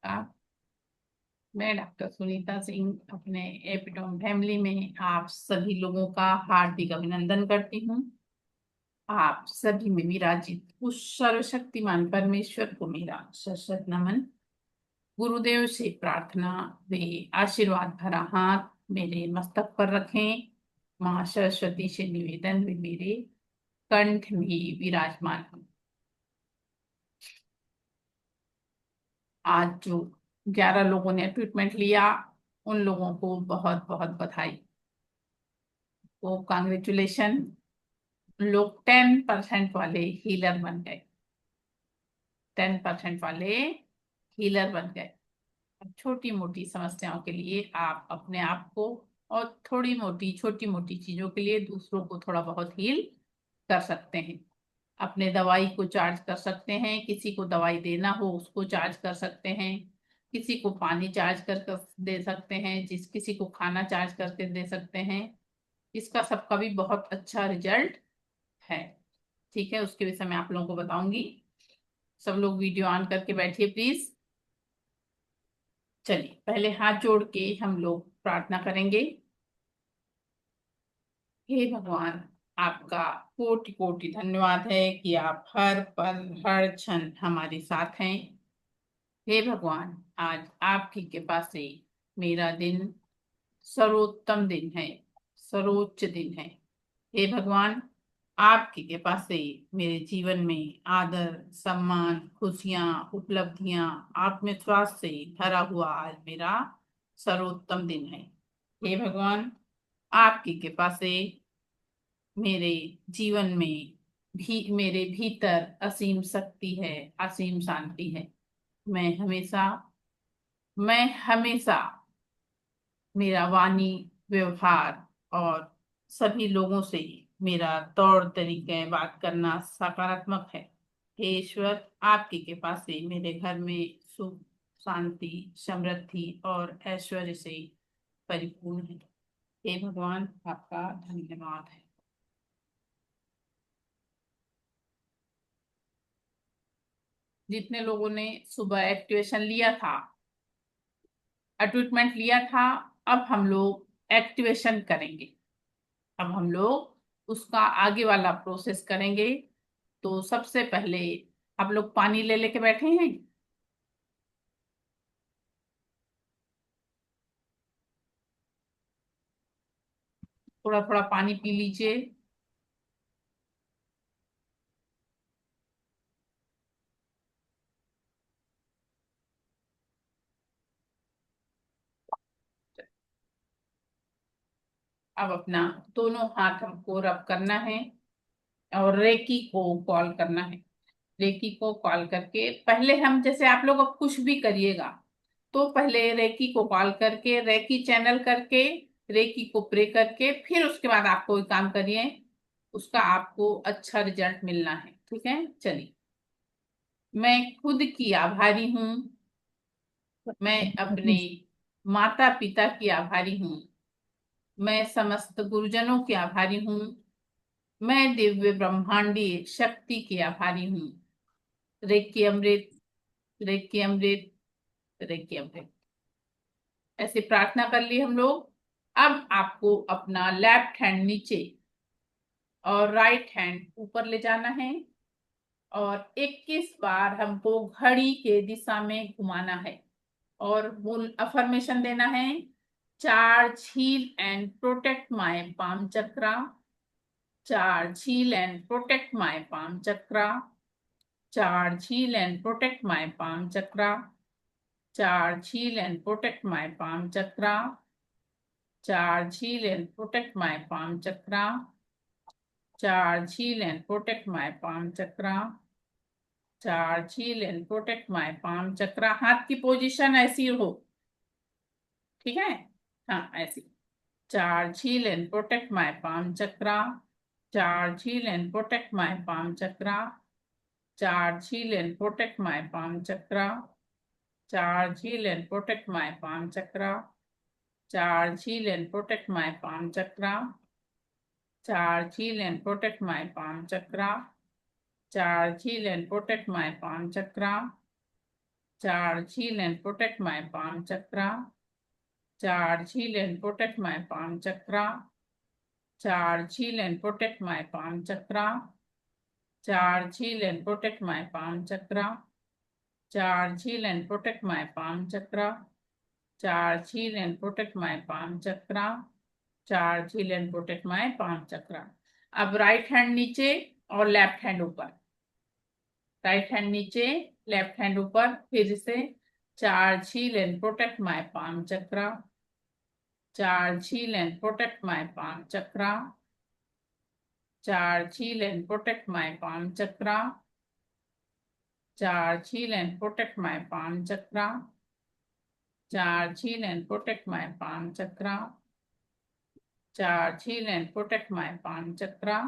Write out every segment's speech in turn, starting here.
आप मैं डॉक्टर सुनीता सिंह अपने एपिटोम फैमिली में आप सभी लोगों का हार्दिक अभिनंदन करती हूँ। आप सभी में विराजित उस सर्वशक्तिमान परमेश्वर को मेरा सशक्त नमन। गुरुदेव से प्रार्थना वे आशीर्वाद भरा हाथ मेरे मस्तक पर रखें। माँ सरस्वती से निवेदन वे मेरे कंठ में विराजमान हो। आज जो 11 लोगों ने ट्रीटमेंट लिया, उन लोगों को बहुत बहुत बधाई। वो कांग्रेचुलेशन। लोग 10% वाले हीलर बन गए। 10% वाले हीलर बन गए। छोटी मोटी समस्याओं के लिए आप अपने आप को और थोड़ी मोटी छोटी मोटी चीजों के लिए दूसरों को थोड़ा बहुत हील कर सकते हैं। अपने दवाई को चार्ज कर सकते हैं, किसी को दवाई देना हो उसको चार्ज कर सकते हैं, किसी को पानी चार्ज कर दे सकते हैं, किसी को खाना चार्ज करके दे सकते हैं। इसका सबका भी बहुत अच्छा रिजल्ट है। ठीक है, उसके विषय में आप लोगों को बताऊंगी। सब लोग वीडियो ऑन करके बैठिए प्लीज। चलिए पहले हाथ जोड़ के हम लोग प्रार्थना करेंगे। हे भगवान, आपका कोटि कोटि धन्यवाद है कि आप हर पल हर क्षण हमारे साथ हैं। हे भगवान, आज आपकी कृपा से मेरा दिन सर्वोत्तम दिन है, सर्वोच्च दिन है। हे भगवान, आपकी कृपा से मेरे जीवन में आदर, सम्मान, खुशियां, उपलब्धियां, आत्मविश्वास से भरा हुआ आज मेरा सर्वोत्तम दिन है। हे भगवान, आपकी कृपा से मेरे जीवन में भी मेरे भीतर असीम शक्ति है, असीम शांति है। मैं हमेशा मैं हमेशा मेरा वाणी, व्यवहार और सभी लोगों से मेरा तौर तरीके बात करना सकारात्मक है। हे ईश्वर, आपकी कृपा से मेरे घर में सुख, शांति, समृद्धि और ऐश्वर्य से परिपूर्ण है। हे भगवान, आपका धन्यवाद है। जितने लोगों ने सुबह एक्टिवेशन लिया था, ट्रीटमेंट लिया था, अब हम लोग एक्टिवेशन करेंगे। अब हम लोग उसका आगे वाला प्रोसेस करेंगे। तो सबसे पहले आप लोग पानी ले लेके बैठे हैं। थोड़ा थोड़ा पानी पी लीजिए। अब अपना दोनों हाथ हमको रब करना है और रेकी को कॉल करना है। रेकी को कॉल करके पहले हम, जैसे आप लोग अब कुछ भी करिएगा तो पहले रेकी को कॉल करके, रेकी चैनल करके, रेकी को प्रे करके, फिर उसके बाद आप कोई काम करिए। उसका आपको अच्छा रिजल्ट मिलना है। ठीक है, चलिए। मैं खुद की आभारी हूँ। मैं अपने माता पिता की आभारी हूँ। मैं समस्त गुरुजनों की आभारी हूँ। मैं दिव्य ब्रह्मांडीय शक्ति की आभारी हूँ। रेकी अमृत, रेकी अमृत, रेकी अमृत। ऐसे प्रार्थना कर ली हम लोग। अब आपको अपना लेफ्ट हैंड नीचे और राइट हैंड ऊपर ले जाना है और 21 बार हमको घड़ी के दिशा में घुमाना है और बोल अफर्मेशन देना है। Charge, heal and protect my palm chakra. Charge, heal and protect my palm chakra. Charge, heal and protect my palm chakra. Charge, heal and protect my palm chakra. Charge, heal and protect my palm chakra. Charge, heal and protect my palm chakra. Charge, heal and protect my palm chakra. हाथ की position ऐसी हो। ठीक है, हाँ ऐसी। Charge, heal and protect my palm chakra. Charge, heal and protect my palm chakra. Charge, heal and protect my palm chakra. Charge, heal and protect my palm chakra. Charge, heal and protect my palm chakra. Charge, heal and protect my palm chakra. Charge, heal and protect my palm chakra. Charge, heal and protect my palm chakra. Charge, heal and protect my palm chakra. Charge, heal and protect my palm chakra. Charge, heal and protect my palm chakra. Charge, heal and protect my palm chakra. Charge, heal and protect my palm chakra. Charge, heal and protect my palm chakra. अब right hand नीचे और left hand ऊपर, right hand नीचे, left hand ऊपर, फिर से charge, heal and protect my palm chakra. Charge, heal and protect my palm chakra. Charge, heal and protect my palm chakra. Charge, heal and protect my palm chakra. Charge, heal and protect my palm chakra. Charge, heal and protect my palm chakra.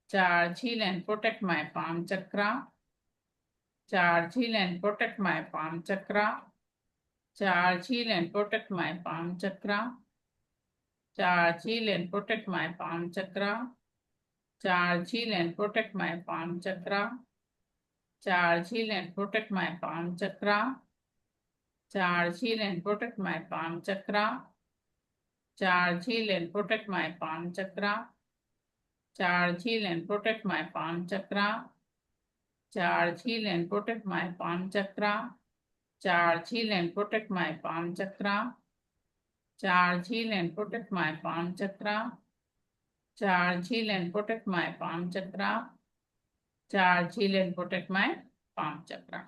Charge, heal and protect my palm chakra. Charge, heal and protect my palm chakra. Charge, heal and protect my palm chakra. Charge, heal and protect my palm chakra. Charge, heal and protect my palm chakra. Charge, heal and protect my palm chakra. Charge, heal and protect my palm chakra. Charge, heal and protect my palm chakra. Charge, heal and protect my palm chakra. Charge, heal and protect my palm chakra. Charge, heal and protect my palm chakra. Charge, heal and protect my palm chakra. Charge, heal and protect my palm chakra. Charge, heal and protect my palm chakra.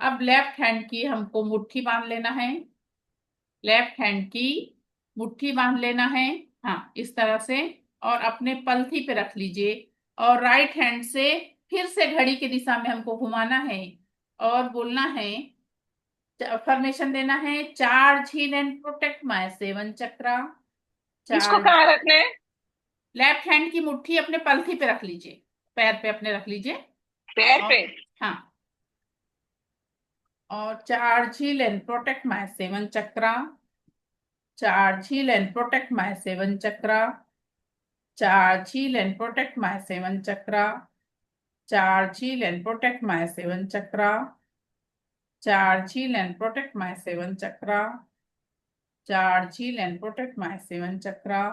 अब left hand की हमको मुट्ठी बांध लेना है. Left hand की मुट्ठी बांध लेना है, हाँ इस तरह से, और अपने पलथी पे रख लीजिए. और राइट हैंड से फिर से घड़ी की दिशा में हमको घुमाना है और बोलना है, फॉर्मेशन देना है, charge, heal and protect my seven chakra. इसको चार्ज, कहाँ रखना है? लेफ्ट हैंड की मुट्ठी अपने पलथी पे रख लीजिए, पैर पे अपने रख लीजिए. पैर और पे? हाँ, और charge, heal and protect my seven chakra. Charge, heal and protect my seven chakra. Charge, heal and protect my seven chakra. Charge, heal and protect my seven chakra. Charge, heal and protect my seven chakra. Charge, heal and protect my seven chakra.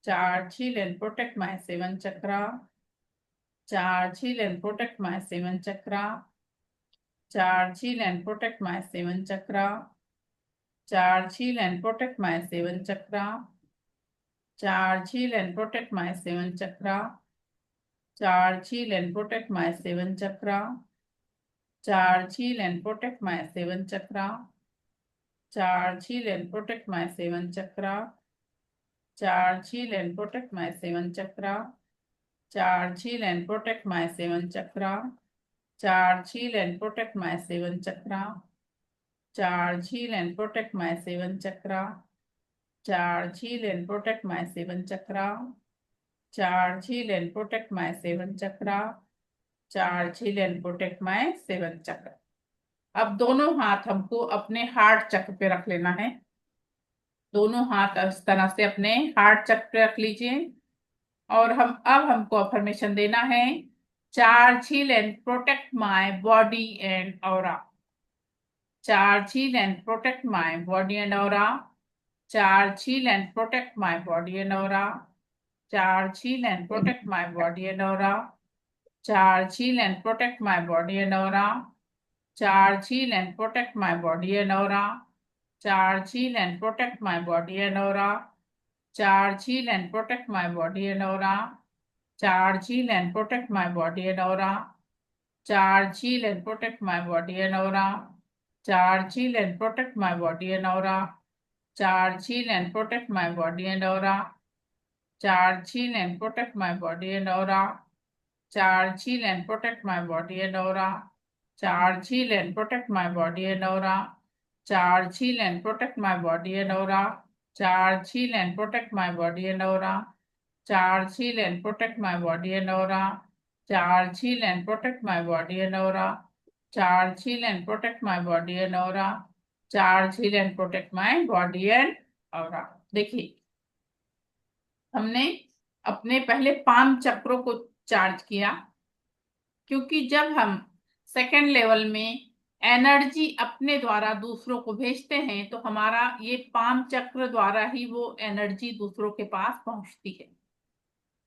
Charge, heal and protect my seven chakra. Charge, heal and protect my seven chakra. Charge, heal and protect my seven chakra. Charge, heal and protect my seven chakra. Charge, heal and protect my seven chakra. Charge, heal and protect my seven chakra. Charge, heal and protect my seven chakra. Charge, heal and protect my seven chakra. Charge, heal and protect my seven chakra. Charge, heal and protect my seven chakra. Charge, heal and protect my seven chakra. Charge, heal and protect my seven chakra. Charge, heal and protect my seven chakra. Charge, heal and protect my seven chakra. Charge, heal and protect my seven chakra. अब दोनों हाथ हमको अपने heart चक्र पे रख लेना है. दोनों हाथ इस तरह से अपने हार्ट चक्र पे रख लीजिए. और अब हमको अफर्मेशन देना है, charge, heal and protect my body and aura. Charge, heal and protect my body and aura. Charge, heal and protect my body and aura. Charge, heal and protect my body and aura. Charge, heal and protect my body and aura. Charge, heal and protect my body and aura. Charge, heal and protect my body and aura. Charge, heal and protect my body and aura. Charge, heal and protect my body and aura. Charge, heal and protect my body and aura. Charge, heal and protect my body and aura. Charge, heal and protect my body and aura. Charge, heal and protect my body and aura. Charge, heal and protect my body and aura. Charge, heal and protect my body and aura. Charge, heal and protect my body and aura. Charge, heal and protect my body and aura. Charge, heal and protect my body and aura. Charge, heal and protect my body and aura. Charge, heal and protect my body and aura. Charge, heal and protect my body and aura. देखिए, हमने अपने पहले पांच चक्रों को charge किया, क्योंकि जब हम सेकेंड लेवल में एनर्जी अपने द्वारा दूसरों को भेजते हैं, तो हमारा ये पाम चक्र द्वारा ही वो एनर्जी दूसरों के पास पहुंचती है।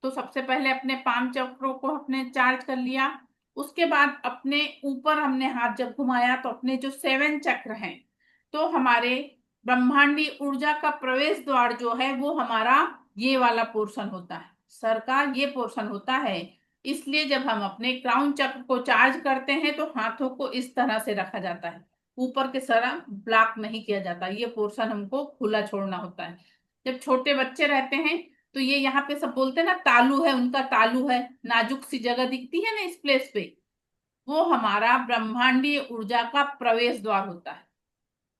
तो सबसे पहले अपने पाम चक्रों को अपने चार्ज कर लिया। उसके बाद अपने ऊपर हमने हाथ जब घुमाया तो अपने जो 7 चक्र हैं, तो हमारे ब्रह्मांडी ऊर्जा का प्रवेश द्वार जो है वो हमारा ये वाला पोर्शन होता है, सर का ये पोर्शन होता है। इसलिए जब हम अपने क्राउन चक्र को चार्ज करते हैं तो हाथों को इस तरह से रखा जाता है, ऊपर के सर ब्लॉक नहीं किया जाता, ये पोर्शन हमको खुला छोड़ना होता है। जब छोटे बच्चे रहते हैं तो ये यहाँ पे सब बोलते हैं ना तालू है, उनका तालू है, नाजुक सी जगह दिखती है ना इस प्लेस पे, वो हमारा ब्रह्मांडीय ऊर्जा का प्रवेश द्वार होता है।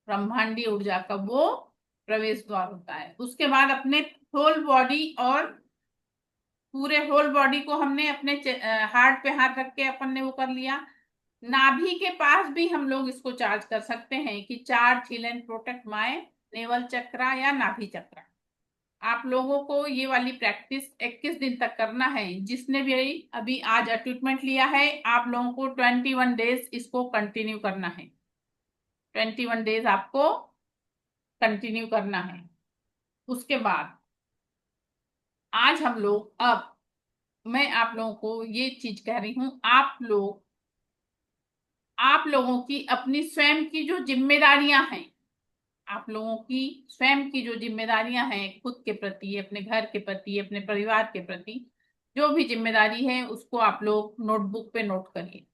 ब्रह्मांडीय ऊर्जा का वो प्रवेश द्वार होता है। उसके बाद अपने होल बॉडी और पूरे होल बॉडी को हमने अपने हार्ट पे हाथ रख के अपन ने वो कर लिया। नाभि के पास भी हम लोग इसको चार्ज कर सकते हैं कि charge heal and protect my navel chakra या नाभि चक्रा। आप लोगों को ये वाली प्रैक्टिस 21 दिन तक करना है। जिसने भी अभी आज ट्रीटमेंट लिया है, आप लोगों को 21 डेज इसको कंटिन्यू करना है। 21 डेज आपको कंटिन्यू करना है। उसके बाद आज हम लोग, अब मैं आप लोगों को ये चीज कह रही हूं, आप लोगों की अपनी स्वयं की जो जिम्मेदारियां हैं, आप लोगों की स्वयं की जो जिम्मेदारियां हैं खुद के प्रति, अपने घर के प्रति, अपने परिवार के प्रति, जो भी जिम्मेदारी है उसको आप लोग नोटबुक पे नोट करिए।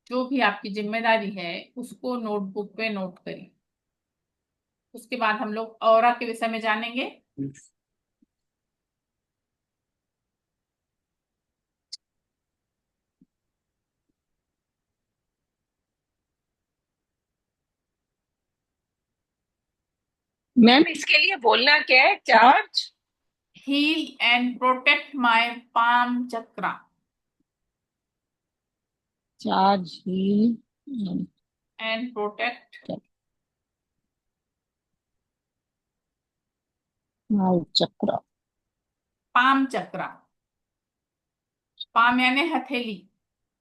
जो भी आपकी जिम्मेदारी है उसको नोटबुक पे नोट करिए। उसके बाद हम लोग ऑरा के विषय में जानेंगे। मैम इसके लिए बोलना क्या है? Charge heal and protect my palm chakra. Charge heal and protect chakra. Palm chakra. Palm यानी हथेली।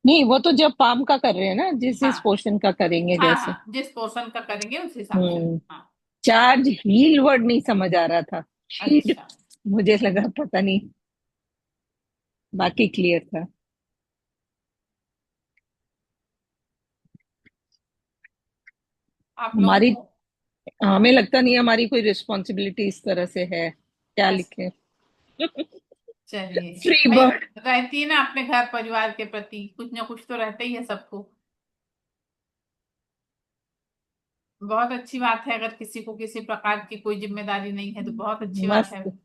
नहीं, वो तो जब पाम का कर रहे हैं ना, जिस इस हाँ पोर्शन का करेंगे हाँ जैसे। हाँ, जिस पोर्शन का करेंगे उस हिसाब से। हम्म। हाँ। चार्ज हील वर्ड नहीं समझ आ रहा था, शीड अच्छा। मुझे लगा, पता नहीं, बाकी क्लियर था। आप लोगों हमारी, को हमें लगता नहीं हमारी कोई रिस्पॉन्सिबिलिटी इस तरह से है, क्या ऐस- लिखे? चलिए। फ्री भाई, बर्ड। रहती है ना अपने घर परिवार के प्रति कुछ ना कुछ तो रहता ही है सबको। बहुत अच्छी बात है, अगर किसी को किसी प्रकार की कोई जिम्मेदारी नहीं है तो बहुत अच्छी बात है। मस्त।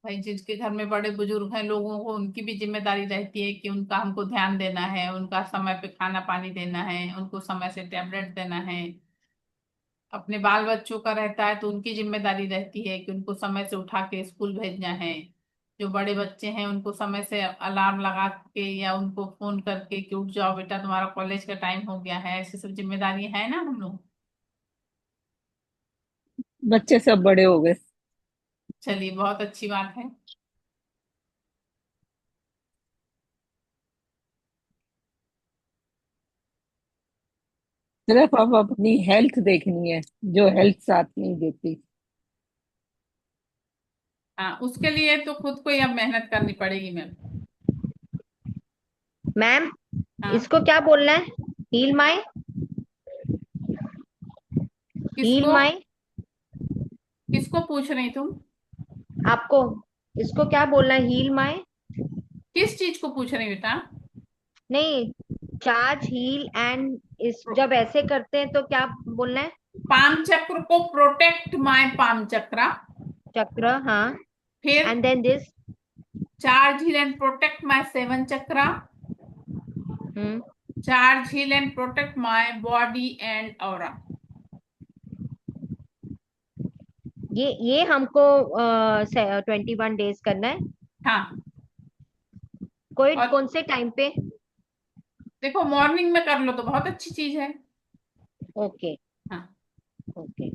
भाई जिनके घर में बड़े बुजुर्ग हैं, लोगों को उनकी भी जिम्मेदारी रहती है कि उनका हमको ध्यान देना है, उनका समय पे खाना पानी देना है, उनको समय से टैबलेट देना है। अपने बाल बच्चों का रहता है तो उनकी जिम्मेदारी रहती है कि उनको समय से उठा के स्कूल भेजना है। जो बड़े बच्चे हैं उनको समय से अलार्म लगा के या उनको फोन करके कि उठ जाओ बेटा तुम्हारा कॉलेज का टाइम हो गया है, ऐसी सब जिम्मेदारी है ना हम लोग। बच्चे सब बड़े हो गए। चलिए, बहुत अच्छी बात है। सिर्फ अब अपनी हेल्थ देखनी है, जो हेल्थ साथ नहीं देती। हाँ, उसके लिए तो खुद को ही अब मेहनत करनी पड़ेगी मैम। मैम, हाँ। इसको क्या बोलना है? हील माई? हील किसको? माई? किसको पूछ रही तुम? आपको इसको क्या बोलना है? Heal my? किस चीज को पूछ रही बेटा? नहीं, चार्ज हील एंड इस जब ऐसे करते हैं तो क्या बोलना है? पाम चक्र को प्रोटेक्ट माय पाम चक्रा। चक्र, हाँ। फिर and then this. Charge heal and protect my 7 chakra. Hmm. Charge heal and protect my body and aura. ये हमको 21 डेज करना है। हाँ। कोई और कौन से टाइम पे? देखो, मॉर्निंग में कर लो तो बहुत अच्छी चीज है। ओके। हाँ। ओके।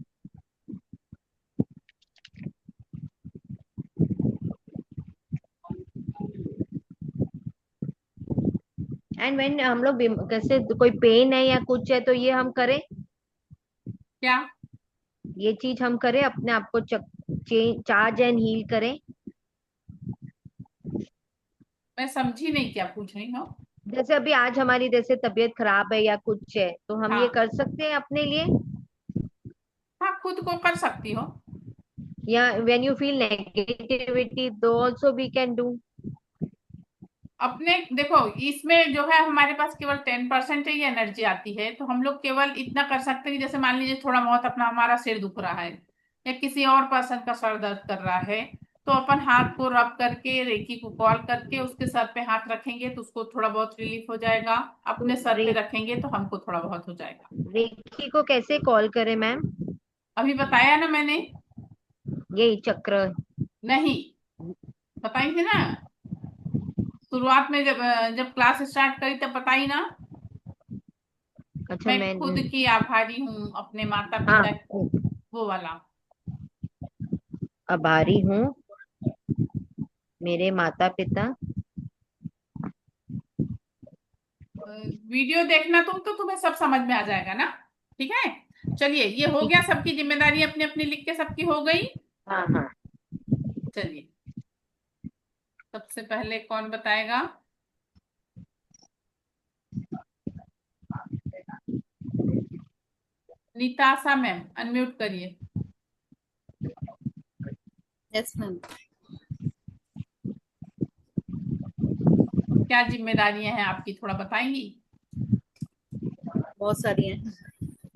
एंड व्हेन हम लोग कैसे कोई पेन है या कुछ है तो ये हम करें, क्या? ये चीज हम करें, अपने आप को चार्ज एंड हील करें। मैं समझी नहीं क्या पूछ रही हो। जैसे अभी आज हमारी जैसे तबीयत खराब है या कुछ है तो हम ये हाँ, कर सकते हैं अपने लिए, हाँ, खुद को कर सकती हो। या व्हेन यू फील नेगेटिविटी दो आल्सो वी कैन डू। अपने देखो, इसमें जो है हमारे पास केवल 10% ही एनर्जी आती है, तो हम लोग केवल इतना कर सकते हैं कि जैसे मान लीजिए थोड़ा बहुत अपना हमारा सिर दुख रहा है या किसी और पर्सन का सर दर्द कर रहा है, तो अपन हाथ को रब करके रेकी को कॉल करके उसके सर पे हाथ रखेंगे तो उसको थोड़ा बहुत रिलीफ हो जाएगा। तो अपने सर पे रखेंगे तो हमको थोड़ा बहुत हो जाएगा। रेकी को कैसे कॉल करें मैम? अभी बताया ना मैंने। यही चक्र। नहीं, बताई थी ना शुरुआत में, जब जब क्लास स्टार्ट करी तब बताई ना। अच्छा मैं मैं, खुद की आभारी हूँ अपने माता हाँ, पिता की, वो वाला। आभारी हूँ मेरे माता पिता। वीडियो देखना तुम, तो तुम्हें सब समझ में आ जाएगा ना। ठीक है, चलिए, ये हो ठीक। गया, सबकी जिम्मेदारी अपनी अपनी लिख के सबकी हो गई। हाँ हाँ। चलिए, सबसे पहले कौन बताएगा? निताशा मैम, अनम्यूट करिए। Yes ma'am. क्या जिम्मेदारियां हैं आपकी, थोड़ा बताएंगी? बहुत सारी हैं।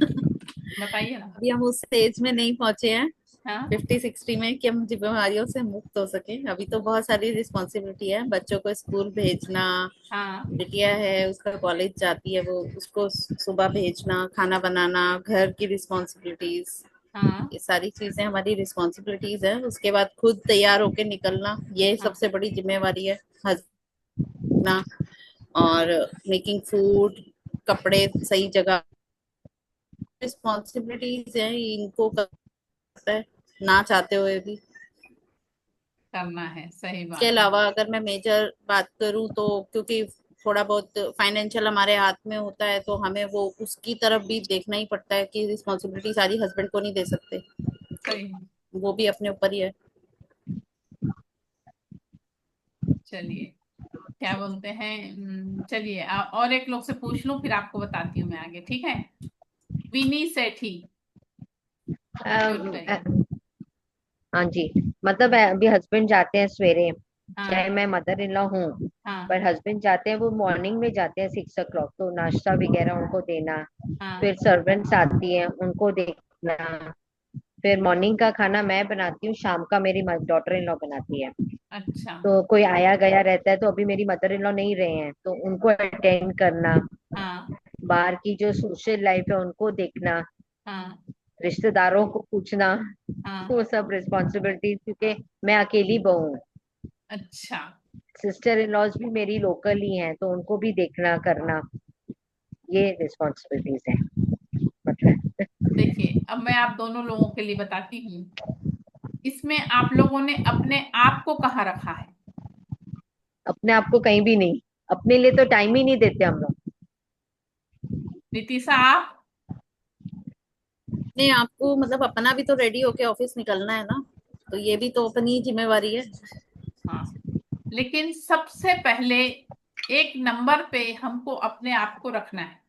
बताइए ना। अभी हम उस स्टेज में नहीं पहुंचे हैं हाँ, 50-60 में कि हम जिम्मेवारियों से मुक्त हो सके। अभी तो बहुत सारी रिस्पॉन्सिबिलिटी है, बच्चों को स्कूल भेजना। हाँ, बिटिया है, उसका कॉलेज जाती है, वो उसको सुबह भेजना, खाना बनाना, घर की रिस्पॉन्सिबिलिटीज, हाँ, ये सारी चीजें हमारी रिस्पॉन्सिबिलिटीज है। उसके बाद खुद तैयार होके निकलना, ये हाँ। सबसे बड़ी जिम्मेवारी है। हंसना और मेकिंग फूड, कपड़े सही जगह, रिस्पॉन्सिबिलिटीज है, इनको करता है ना चाहते हुए भी। करना है, सही इसके बात है। अलावा अगर मैं मेजर बात करूं तो क्योंकि थोड़ा बहुत फाइनेंशियल हमारे हाथ में होता है तो हमें वो उसकी तरफ भी देखना ही पड़ता है कि रिस्पॉन्सिबिलिटी सारी हस्बैंड को नहीं दे सकते, सही है। वो भी अपने ऊपर ही है। चलिए, क्या बोलते हैं, चलिए, और एक लोग से पूछ लूं, फिर आपको बताती हूँ मैं आगे, ठीक है? विनी सेठी, अनम्यूट अम, करिए। अ, हाँ जी। मतलब अभी हस्बैंड जाते हैं सवेरे, चाहे हाँ, मैं मदर इन लॉ हूँ, हाँ, पर हस्बैंड जाते हैं वो मॉर्निंग में जाते हैं 6 o'clock, तो नाश्ता वगैरह उनको देना, हाँ। फिर सर्वेंट्स आती हैं उनको देखना, फिर मॉर्निंग का खाना मैं बनाती हूँ, शाम का मेरी डॉटर इन लॉ बनाती है। अच्छा। तो कोई आया गया रहता है तो अभी मेरी मदर इन लॉ नहीं रहे हैं तो उनको अटेंड करना, हाँ, बाहर की जो सोशल लाइफ है उनको देखना, हाँ, रिश्तेदारों को पूछना, हाँ। वो सब रिस्पॉन्सिबिलिटी, क्योंकि मैं अकेली बहू हूँ। अच्छा। सिस्टर इन लॉज भी मेरी लोकल ही हैं तो उनको भी देखना करना, ये रिस्पॉन्सिबिलिटीज है मतलब। देखिए, अब मैं आप दोनों लोगों के लिए बताती हूँ। इसमें आप लोगों ने अपने आप को कहाँ रखा है? अपने आप को कहीं भी नहीं, अपने लिए तो टाइम ही नहीं देते हम लोग। नितिशा, आप? नहीं, आपको मतलब अपना भी तो रेडी होके ऑफिस निकलना है ना, तो ये भी तो अपनी जिम्मेवारी है। हाँ, लेकिन सबसे पहले एक नंबर पे हमको अपने आप को रखना है।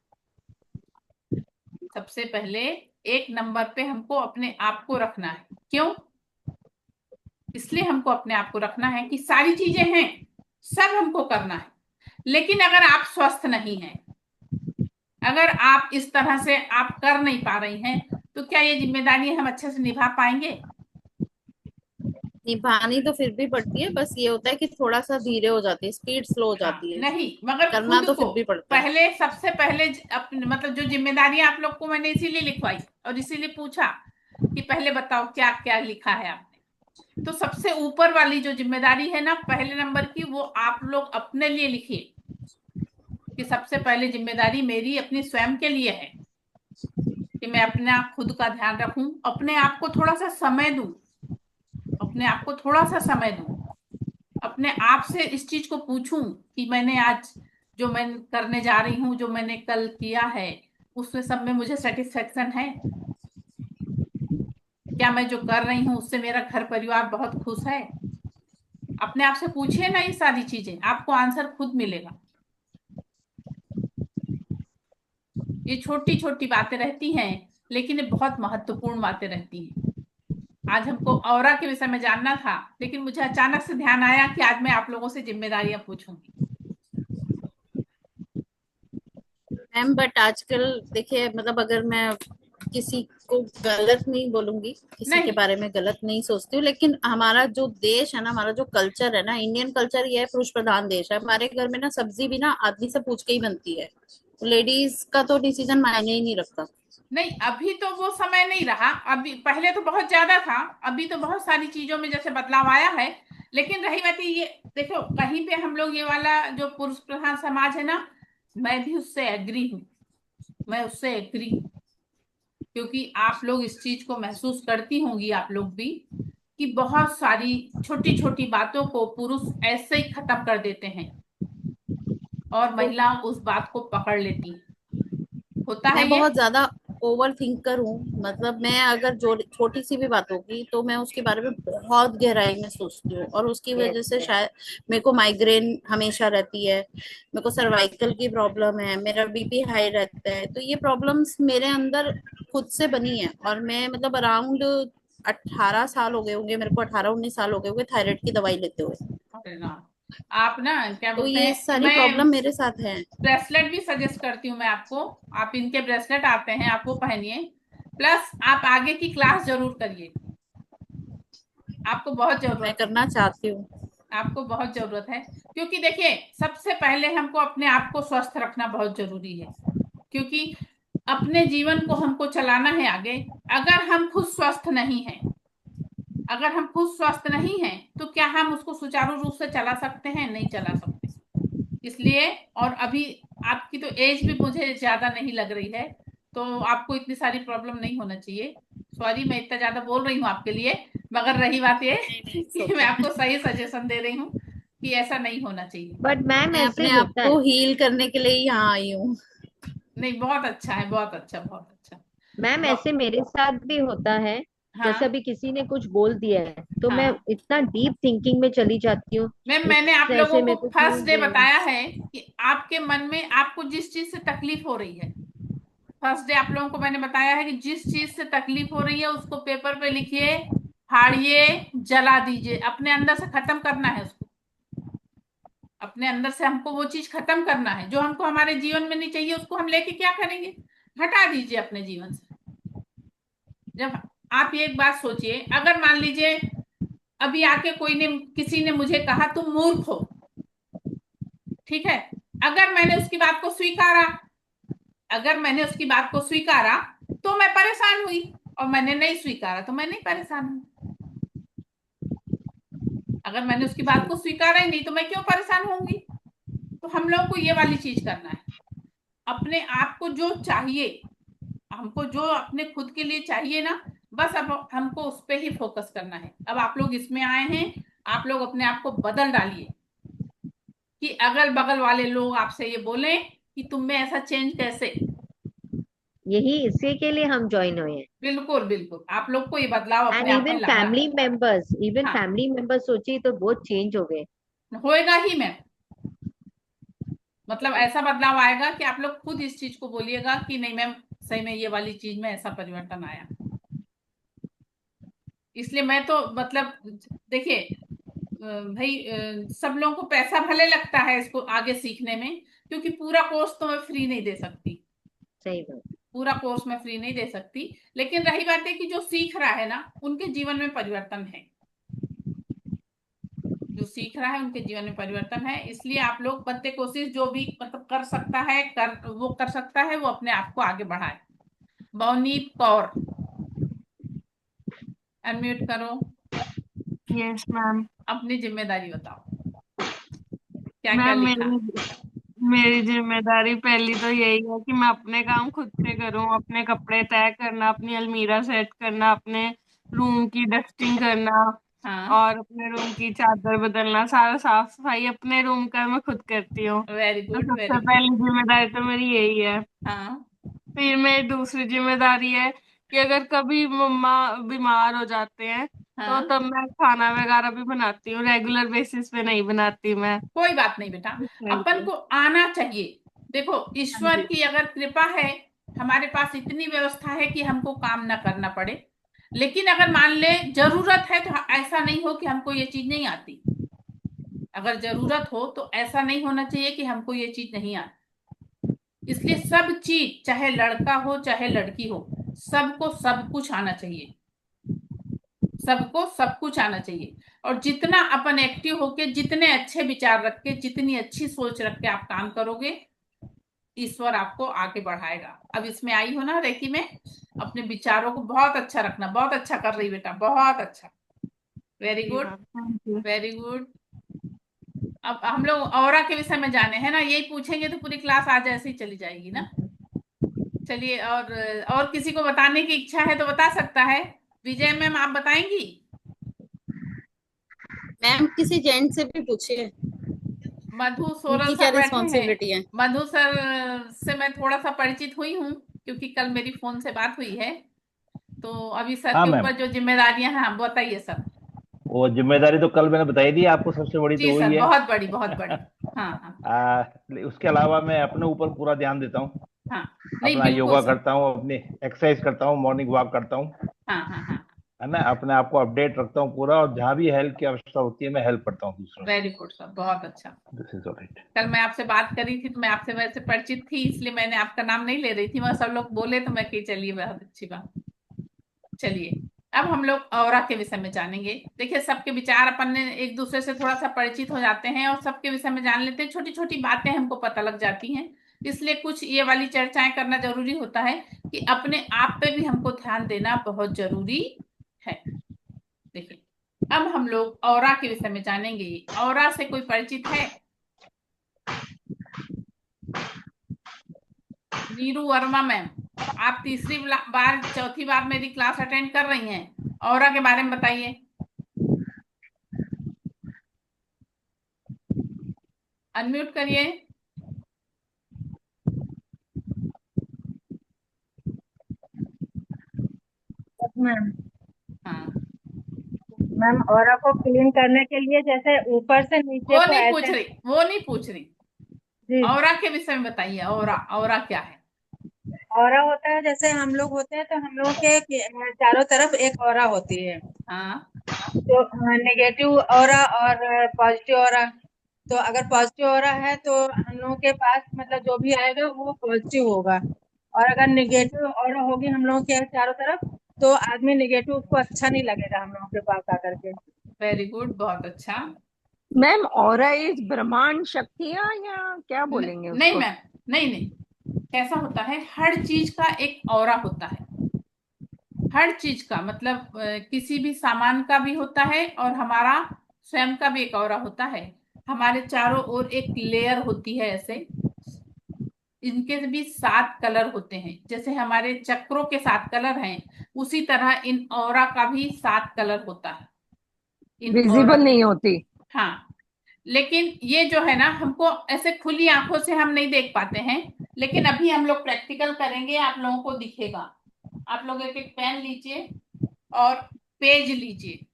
सबसे पहले एक नंबर पे हमको अपने आप को रखना है। क्यों? इसलिए हमको अपने आप को रखना है कि सारी चीजें हैं, सब हमको करना है। लेकिन अगर आप स्वस्थ नहीं हैं, अगर आप इस तरह से आप कर नहीं पा रही हैं, तो क्या ये जिम्मेदारी हम अच्छे से निभा पाएंगे? निभानी तो फिर भी पड़ती है, बस ये होता है कि थोड़ा सा धीरे हो जाती है, स्पीड स्लो हो हाँ, जाती है। नहीं, मगर करना खुद तो को फिर भी पड़ता है। पहले, सबसे पहले अपने मतलब जो जिम्मेदारियां आप लोग को मैंने इसीलिए लिखवाई और इसीलिए पूछा कि पहले बताओ क्या क्या लिखा है आपने। तो सबसे ऊपर वाली जो जिम्मेदारी है ना, पहले नंबर की, वो आप लोग अपने लिए लिखिए कि सबसे पहले जिम्मेदारी मेरी अपनी स्वयं के लिए है कि मैं अपना खुद का ध्यान रखूं, अपने आप को थोड़ा सा समय दूं, अपने आप को थोड़ा सा समय दूं, अपने आप से इस चीज को पूछूं कि मैंने आज जो मैं करने जा रही हूँ, जो मैंने कल किया है, उसमें सब में मुझे सेटिस्फेक्शन है? क्या मैं जो कर रही हूँ उससे मेरा घर परिवार बहुत खुश है? अपने आप से पूछिए ना, ये सारी चीजें आपको आंसर खुद मिलेगा। ये छोटी छोटी बातें रहती हैं, लेकिन ये बहुत महत्वपूर्ण बातें रहती हैं। आज हमको ऑरा के विषय में जानना था, लेकिन मुझे अचानक से ध्यान आया कि आज मैं आप लोगों से जिम्मेदारियां पूछूंगी। मैम बट आजकल देखिए, मतलब अगर मैं किसी को गलत नहीं बोलूंगी, किसी के नहीं, बारे में गलत नहीं सोचती हूँ, लेकिन हमारा जो देश है ना, हमारा जो कल्चर है ना, इंडियन कल्चर, ये है पुरुष प्रधान देश है। हमारे घर में ना सब्जी भी ना आदमी से पूछ के ही बनती है, लेडीज का तो डिसीजन मायने ही नहीं रखता। नहीं, अभी तो वो समय नहीं रहा। अभी पहले तो बहुत ज्यादा था। अभी तो बहुत सारी चीजों में जैसे बदलाव आया है। लेकिन रही बात ये, देखो कहीं पे हम लोग ये वाला जो पुरुष प्रधान समाज है ना, मैं भी उससे एग्री हूँ। मैं उससे एग्री हूँ, क्योंकि आप लोग इस चीज को महसूस करती होंगी, आप लोग भी, कि बहुत सारी छोटी छोटी बातों को पुरुष ऐसे ही खत्म कर देते हैं और महिला उस बात को पकड़ लेती है। होता है मैं ये। बहुत ज्यादा ओवर थिंकर हूँ। मतलब मैं अगर जो छोटी सी भी बात होगी तो मैं उसके बारे में बहुत गहराई में सोचती हूँ, और उसकी यस वजह से यस। शायद मेरे को माइग्रेन हमेशा रहती है, मेरे को सर्वाइकल की प्रॉब्लम है, मेरा बीपी हाई रहता है। तो ये प्रॉब्लम्स मेरे अंदर खुद से बनी है, और मैं मतलब अराउंड 18 साल हो गए होंगे मेरे को, 18-19 साल हो गए होंगे थायराइड की दवाई लेते हुए। अरे ना, आप ना क्या तो बोलते ये हैं, सारी मैं प्रॉब्लम मेरे साथ है। ब्रेसलेट भी सजेस्ट करती हूँ मैं आपको। आप इनके ब्रेसलेट आते हैं, आप वो पहनिए। प्लस आप आगे की क्लास जरूर करिए। आपको बहुत मैं जरूरत है। करना चाहती हूँ। आपको बहुत जरूरत है, क्योंकि देखिए सबसे पहले हमको अपने आप को स्वस्थ रखना बहुत जरूरी है। क्योंकि अपने जीवन को हमको चलाना है आगे। अगर हम खुद स्वस्थ नहीं हैं, अगर हम खुद स्वस्थ नहीं हैं, तो क्या हम उसको सुचारू रूप से चला सकते हैं? नहीं चला सकते। इसलिए, और अभी आपकी तो एज भी मुझे ज्यादा नहीं लग रही है, तो आपको इतनी सारी प्रॉब्लम नहीं होना चाहिए। सॉरी, मैं इतना ज्यादा बोल रही हूँ आपके लिए। मगर रही बात ये नहीं नहीं, इट्स कि मैं ओके। आपको सही सजेशन दे रही हूँ कि ऐसा नहीं होना चाहिए। बट मैम मैं ऐसे अपने आप होता है। को हील करने के लिए ही यहाँ आई हूँ। नहीं, बहुत अच्छा है, बहुत अच्छा, बहुत अच्छा। मैम ब- ऐसे मेरे साथ भी होता है। जैसे हाँ, अभी किसी ने कुछ बोल दिया है तो मैं हाँ। इतना डीप थिंकिंग में चली जाती हूँ। मैंने आप लोगों ऐसे को मेरे को क्यों फर्स्ट डे बोला। बताया है कि आपके मन में आपको जिस चीज से तकलीफ हो रही है, फर्स्ट डे आप लोगों को मैंने बताया है कि जिस चीज से तकलीफ हो रही है उसको पेपर पे लिखिए, फाड़िए, जला दीजिए। अपने अंदर से खत्म करना है उसको। अपने अंदर से हमको वो चीज खत्म करना है जो हमको हमारे जीवन में नहीं चाहिए। उसको हम लेके क्या करेंगे? हटा दीजिए अपने जीवन से। जब आप ये एक बात सोचिए, अगर मान लीजिए अभी आके कोई ने, किसी ने मुझे कहा तुम मूर्ख हो, ठीक है। अगर मैंने उसकी बात को स्वीकारा, अगर मैंने उसकी बात को स्वीकारा तो मैं परेशान हुई, और मैंने नहीं स्वीकारा तो मैं नहीं परेशान हुई। अगर मैंने उसकी बात को स्वीकारा ही नहीं तो मैं क्यों परेशान होंगी? तो हम लोगों को ये वाली चीज करना है। अपने आप को जो चाहिए, हमको जो अपने खुद के लिए चाहिए ना, बस अब हमको उस पे ही फोकस करना है। अब आप लोग इसमें आए हैं, आप लोग अपने आप को बदल डालिए कि अगल बगल वाले लोग आपसे ये बोलें कि तुम में ऐसा चेंज कैसे। यही इसी के लिए हम ज्वाइन हुए हैं। बिल्कुल बिल्कुल, आप लोग को ये बदलाव एंड अपने आप में इवन लाना है। फैमिली मेंबर्स, इवन हाँ, फैमिली मेंबर्स सोचिए तो बहुत चेंज हो गए। होएगा ही मैम। मतलब ऐसा बदलाव आएगा कि आप लोग खुद इस चीज को बोलिएगा कि नहीं मैम, सही में ये वाली चीज में ऐसा परिवर्तन आया। इसलिए मैं तो मतलब, देखिए भाई, सब लोगों को पैसा भले लगता है इसको आगे सीखने में, क्योंकि पूरा कोर्स तो मैं फ्री नहीं दे सकती। सही बात। पूरा कोर्स मैं फ्री नहीं दे सकती। लेकिन रही बात है कि जो सीख रहा है ना, उनके जीवन में परिवर्तन है। जो सीख रहा है उनके जीवन में परिवर्तन है। इसलिए आप लोग बत्ते कोशिश, जो भी मतलब कर सकता है, वो कर सकता है, वो अपने आप को आगे बढ़ाए। बवनीत कौर, अनम्यूट करो। Yes ma'am. अपनी जिम्मेदारी बताओ, क्या क्या मैम लिखा? मेरी मेरी जिम्मेदारी पहली तो यही है कि मैं अपने काम खुद से करूं, अपने कपड़े तय करना, अपनी अलमीरा सेट करना, अपने रूम की डस्टिंग करना, हाँ। और अपने रूम की चादर बदलना, सारा साफ सफाई अपने रूम का मैं खुद करती हूँ। वेरी तो गुड, वेरी सबसे गुड। पहली जिम्मेदारी तो मेरी यही है। हाँ। फिर मेरी दूसरी जिम्मेदारी है कि अगर कभी मम्मा बीमार हो जाते हैं तो हाँ, तब मैं खाना वगैरह भी बनाती हूँ, रेगुलर बेसिस पे नहीं बनाती मैं। कोई बात नहीं बेटा, हाँ अपन जी। को आना चाहिए। देखो, हाँ ईश्वर जी। की अगर कृपा है, हमारे पास इतनी व्यवस्था है कि हमको काम ना करना पड़े। लेकिन अगर मान ले जरूरत है तो ऐसा नहीं हो कि हमको ये चीज नहीं आती। अगर जरूरत हो तो ऐसा नहीं होना चाहिए कि हमको ये चीज नहीं आती। इसलिए सब चीज, चाहे लड़का हो चाहे लड़की हो, सबको सब कुछ आना चाहिए। सबको सब कुछ आना चाहिए। और जितना अपन एक्टिव होके, जितने अच्छे विचार रख के, जितनी अच्छी सोच रख के आप काम करोगे, ईश्वर आपको आगे बढ़ाएगा। अब इसमें आई हो ना रेकी में, अपने विचारों को बहुत अच्छा रखना। बहुत अच्छा कर रही बेटा, बहुत अच्छा। वेरी जी good, ma'am, thank you. Very good. अब हम लोग ऑरा के विषय में जाने हैं ना, यही पूछेंगे तो पूरी क्लास आज ऐसे ही चली जाएगी ना। चलिए, और किसी को बताने की इच्छा है तो बता सकता है। विजय मैम, आप बताएंगी? मैम किसी जेंट से भी पूछिए, मधु सोरल उनकी क्या सर बैठे हैं। रिस्पॉन्सिबिलिटी है। मधु सर से मैं थोड़ा सा परिचित हुई हूँ, क्योंकि कल मेरी फोन से बात हुई है। तो अभी सर हाँ के मैम, ऊपर जो जिम्मेदारियां हैं, हाँ बताइए सर। वो जिम्मेदारी तो कल मैंने बताई दी आपको, सबसे बड़ी जी तो सर, वही है। बहुत बड़ी, बहुत बड़ी। हाँ, हाँ। उसके अलावा मैं अपने ऊपर पूरा ध्यान देता हूँ। हाँ, नहीं अपना बिल्कुल योगा सर। करता हूँ, अपनी एक्सरसाइज करता हूँ, मॉर्निंग वॉक करता हूँ, हाँ, हाँ, हाँ। है ना। अपने आप को अपडेट रखता हूँ पूरा, और जहाँ भी हेल्प की आवश्यकता होती है मैं हेल्प करता हूँ दूसरों की। वेरी गुड सर, बहुत अच्छा। This is alright. कल मैं आपसे बात करी थी तो मैं आपसे वैसे परिचित थी, इसलिए मैंने आपका नाम नहीं ले रही थी, मगर सब लोग बोले तो मैं कही चलिए, बहुत अच्छी बात। चलिए, अब हम लोग ऑरा के विषय में जानेंगे। देखिए, सबके विचार अपन ने एक दूसरे से थोड़ा सा परिचित हो जाते हैं और सबके विषय में जान लेते हैं, छोटी छोटी बातें हमको पता लग जाती हैं। इसलिए कुछ ये वाली चर्चाएं करना जरूरी होता है कि अपने आप पे भी हमको ध्यान देना बहुत जरूरी है। देखिए, अब हम लोग ऑरा के विषय में जानेंगे। ऑरा से कोई परिचित है? नीरू वर्मा मैम, आप तीसरी बार, चौथी बार मेरी क्लास अटेंड कर रही हैं। ऑरा के बारे में बताइए। अनम्यूट करिए। मैम हाँ, मैम ऑरा को क्लीन करने के लिए जैसे ऊपर से नीचे वो को नहीं पूछ ऐसे। रही, वो नहीं पूछ रही। जी। ऑरा के विषय में बताइए। ऑरा, ऑरा क्या है? ऑरा होता है जैसे हम लोग होते हैं तो हम लोग के चारों तरफ एक ऑरा होती है। हाँ, तो नेगेटिव ऑरा और पॉजिटिव ऑरा। तो अगर पॉजिटिव ऑरा है तो हम लोगों के पास मतलब जो भी आएगा वो पॉजिटिव होगा। और अगर नेगेटिव ऑरा होगी हम लोगों के चारों तरफ तो आदमी नेगेटिव उसको अच्छा नहीं लगेगा हम लोगों के पास आकर के। वेरी गुड, बहुत अच्छा। मैम ऑरा इज ब्रह्मांड शक्तियां या क्या बोलेंगे नहीं उसको? मैम, नहीं नहीं। कैसा होता है, हर चीज का एक ऑरा होता है। हर चीज का मतलब किसी भी सामान का भी होता है, और हमारा स्वयं का भी एक ऑरा होता है। हमारे चारों ओर एक लेयर होती है ऐसे। इनके भी 7 कलर होते हैं, जैसे हमारे चक्रों के 7 कलर हैं, उसी तरह इन ऑरा का भी 7 कलर होता है। इन ऑरा, विजिबल नहीं होती। हाँ। लेकिन ये जो है ना, हमको ऐसे खुली आंखों से हम नहीं देख पाते हैं। लेकिन अभी हम लोग प्रैक्टिकल करेंगे, आप लोगों को दिखेगा। आप लोग एक एक पेन लीजिए और पेज लीजिए।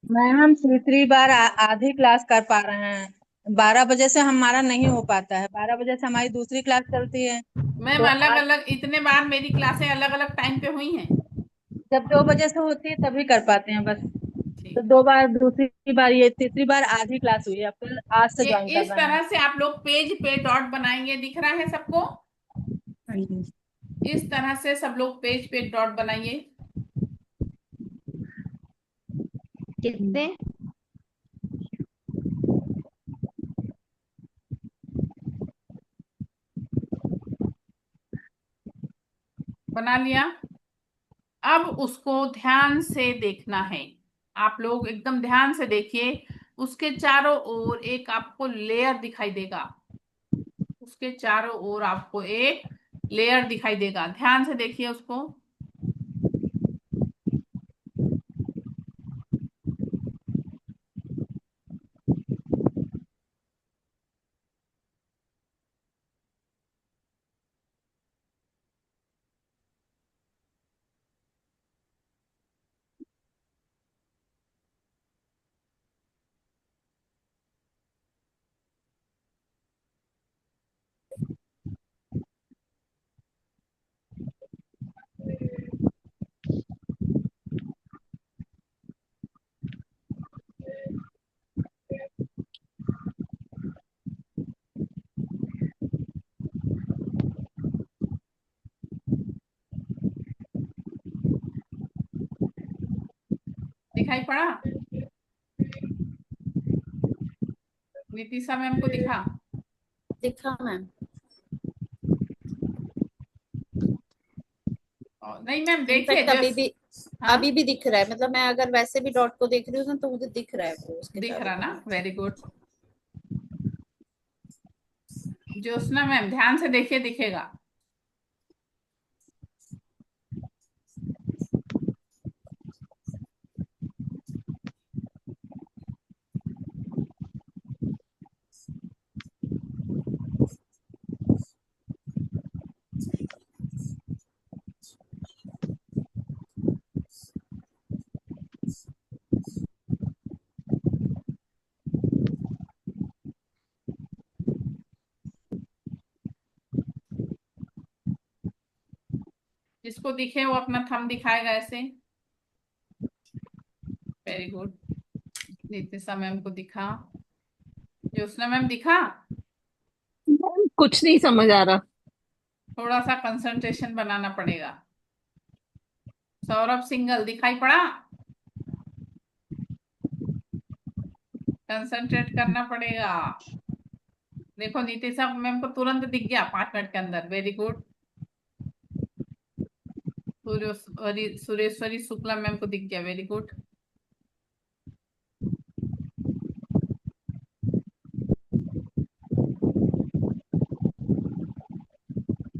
मैम हम तीसरी बार आधी क्लास कर पा रहे हैं। 12 बजे से हमारा नहीं हो पाता है, 12 बजे से हमारी दूसरी क्लास चलती है। मैम, तो अलग आज अलग इतने बार मेरी क्लासें अलग अलग टाइम पे हुई हैं। जब 2 बजे से होती है तभी कर पाते हैं बस। तो ठीक। 2 बार, दूसरी बार ये तीसरी बार आधी क्लास हुई है। अब कल आज से ये ज्वाइन कर इस रहे हैं। तरह से आप लोग पेज पे डॉट बनाएंगे, दिख रहा है सबको? हाँ जी। इस तरह से सब लोग पेज पे एक डॉट बनाइए। कितने? बना लिया? अब उसको ध्यान से देखना है। आप लोग एकदम ध्यान से देखिए। उसके चारों ओर एक आपको लेयर दिखाई देगा। उसके चारों ओर आपको एक लेयर दिखाई देगा। ध्यान से देखिए उसको। दिखाई पड़ा? नीतिशा मैम को दिखा? दिखा मैम। नहीं मैम देखिए इनफैक्ट हाँ अभी भी दिख रहा है, मतलब मैं अगर वैसे भी डॉट को देख रही हूँ तो मुझे दिख रहा है वो उसके दिख चारों रहा ना, तरफ। Very good. ज्योत्सना मैम ध्यान से देखिए, दिखेगा। जिसको दिखे वो अपना थंब दिखाएगा ऐसे। Very good. नीतिशा मैम को दिखा? ज्योत्सना मैम दिखा? कुछ नहीं समझ आ रहा। थोड़ा सा कंसंट्रेशन बनाना पड़ेगा। सौरभ सिंगल दिखाई पड़ा? कंसंट्रेट करना पड़ेगा। देखो नीतिशा मैम को तुरंत दिख गया 5 मिनट के अंदर, very good. Sureshwari Shukla ma'am को दिख गया, वेरी गुड।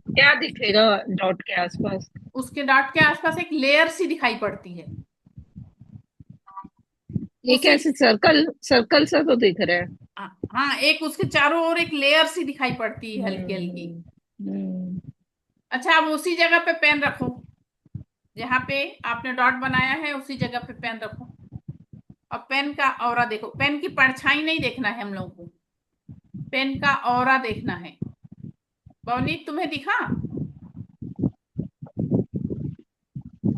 क्या दिखेगा डॉट के आसपास? उसके डॉट के आसपास एक लेयर सी दिखाई पड़ती है। ये उसी कैसे सर्कल सर्कल सा तो दिख रहा है। हाँ, एक उसके चारों ओर एक लेयर सी दिखाई पड़ती है, हल्की हल्की। हम्म। अच्छा, अब उसी जगह पे पेन रखो, जहाँ पे आपने डॉट बनाया है उसी जगह पे पेन रखो। और पेन का ऑरा देखो। पेन की परछाई नहीं देखना है हम लोगों को, पेन का ऑरा देखना है। बवनीत तुम्हें दिखा?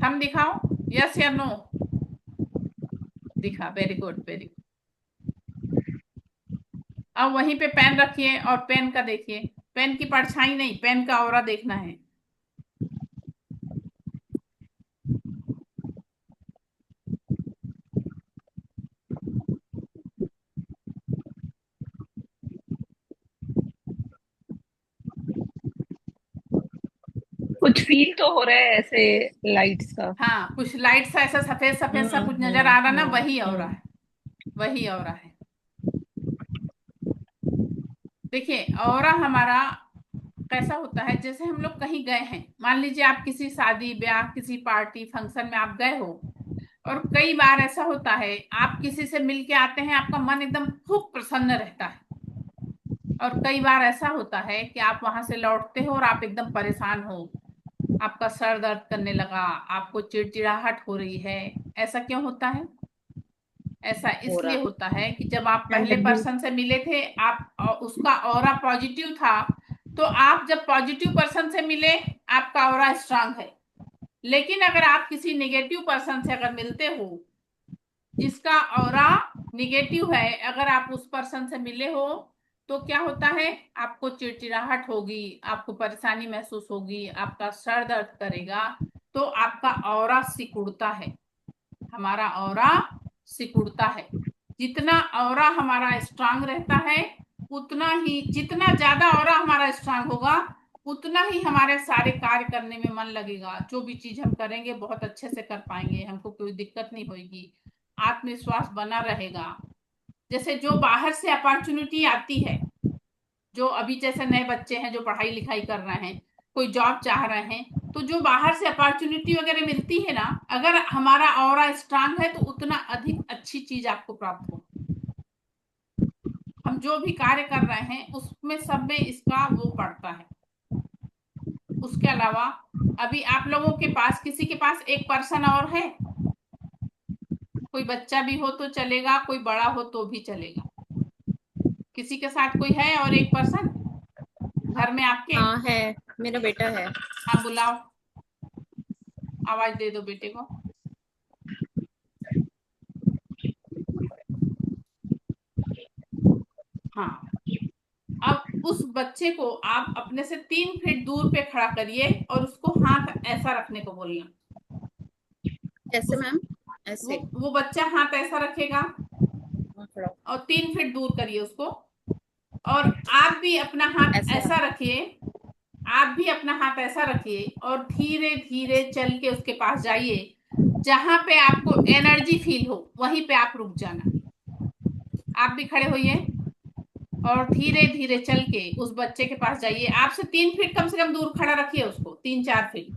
हम दिखाओ, यस या नो? दिखा, वेरी गुड, वेरी गुड। अब वहीं पे पेन रखिए और पेन का देखिए। पेन की परछाई नहीं, पेन का ऑरा देखना है। कुछ फील तो हो रहा है ऐसे लाइट्स का। हाँ, कुछ लाइट सा ऐसा सफेद सफेद सा कुछ नजर आ रहा ना, वही ऑरा है, वही ऑरा है। देखिए ऑरा हमारा कैसा होता है, जैसे हम लोग कहीं गए हैं, मान लीजिए आप किसी शादी ब्याह किसी पार्टी फंक्शन में आप गए हो, और कई बार ऐसा होता है आप किसी से मिल के आते हैं, आपका मन एकदम खूब प्रसन्न रहता है। और कई बार ऐसा होता है कि आप वहां से लौटते हो और आप एकदम परेशान हो, आपका सर दर्द करने लगा, आपको चिड़चिड़ाहट हो रही है। ऐसा क्यों होता है? ऐसा हो इसलिए रहा होता है कि जब आप पहले है। पर्सन से मिले थे, आप उसका ऑरा पॉजिटिव था, तो आप जब पॉजिटिव पर्सन से मिले, आपका ऑरा स्ट्रांग है। लेकिन अगर आप किसी नेगेटिव पर्सन से अगर मिलते हो जिसका ऑरा निगेटिव है, अगर आप उस पर्सन से मिले हो, तो क्या होता है, आपको चिड़चिड़ाहट होगी, आपको परेशानी महसूस होगी, आपका सर दर्द करेगा। तो आपका ऑरा सिकुड़ता है, हमारा ऑरा सिकुड़ता है। जितना ऑरा हमारा स्ट्रांग रहता है, उतना ही, जितना ज्यादा ऑरा हमारा स्ट्रांग होगा, उतना ही हमारे सारे कार्य करने में मन लगेगा। जो भी चीज हम करेंगे बहुत अच्छे से कर पाएंगे, हमको कोई दिक्कत नहीं होगी, आत्मविश्वास बना रहेगा। जैसे जो बाहर से अपॉर्चुनिटी आती है, जो अभी जैसे नए बच्चे हैं जो पढ़ाई लिखाई कर रहे हैं, कोई जॉब चाह रहे हैं, तो जो बाहर से अपॉर्चुनिटी वगैरह मिलती है ना, अगर हमारा ऑरा स्ट्रांग है तो उतना अधिक अच्छी चीज आपको प्राप्त हो। हम जो भी कार्य कर रहे हैं उसमें सब में इसका वो पड़ता है। उसके अलावा अभी आप लोगों के पास, किसी के पास एक पर्सन और है, कोई बच्चा भी हो तो चलेगा, कोई बड़ा हो तो भी चलेगा। किसी के साथ कोई है और एक पर्सन घर में आपके? हाँ है, मेरा बेटा है। हाँ बुलाओ, आवाज दे दो बेटे को। हाँ, अब उस बच्चे को आप अपने से 3 फीट दूर पे खड़ा करिए और उसको हाथ ऐसा रखने को बोलिए। कैसे मैम? ऐसे? वो बच्चा हाथ ऐसा रखेगा थोड़ा और 3 फीट दूर करिए उसको, और आप भी अपना हाथ ऐसा ऐसा रखिए। आप भी अपना हाथ ऐसा रखिए और धीरे धीरे चल के उसके पास जाइए। जहां पे आपको एनर्जी फील हो वहीं पे आप रुक जाना। आप भी खड़े होइए और धीरे धीरे चल के उस बच्चे के पास जाइए। आपसे 3 फीट कम से कम दूर खड़ा रखिए उसको, 3-4 फीट,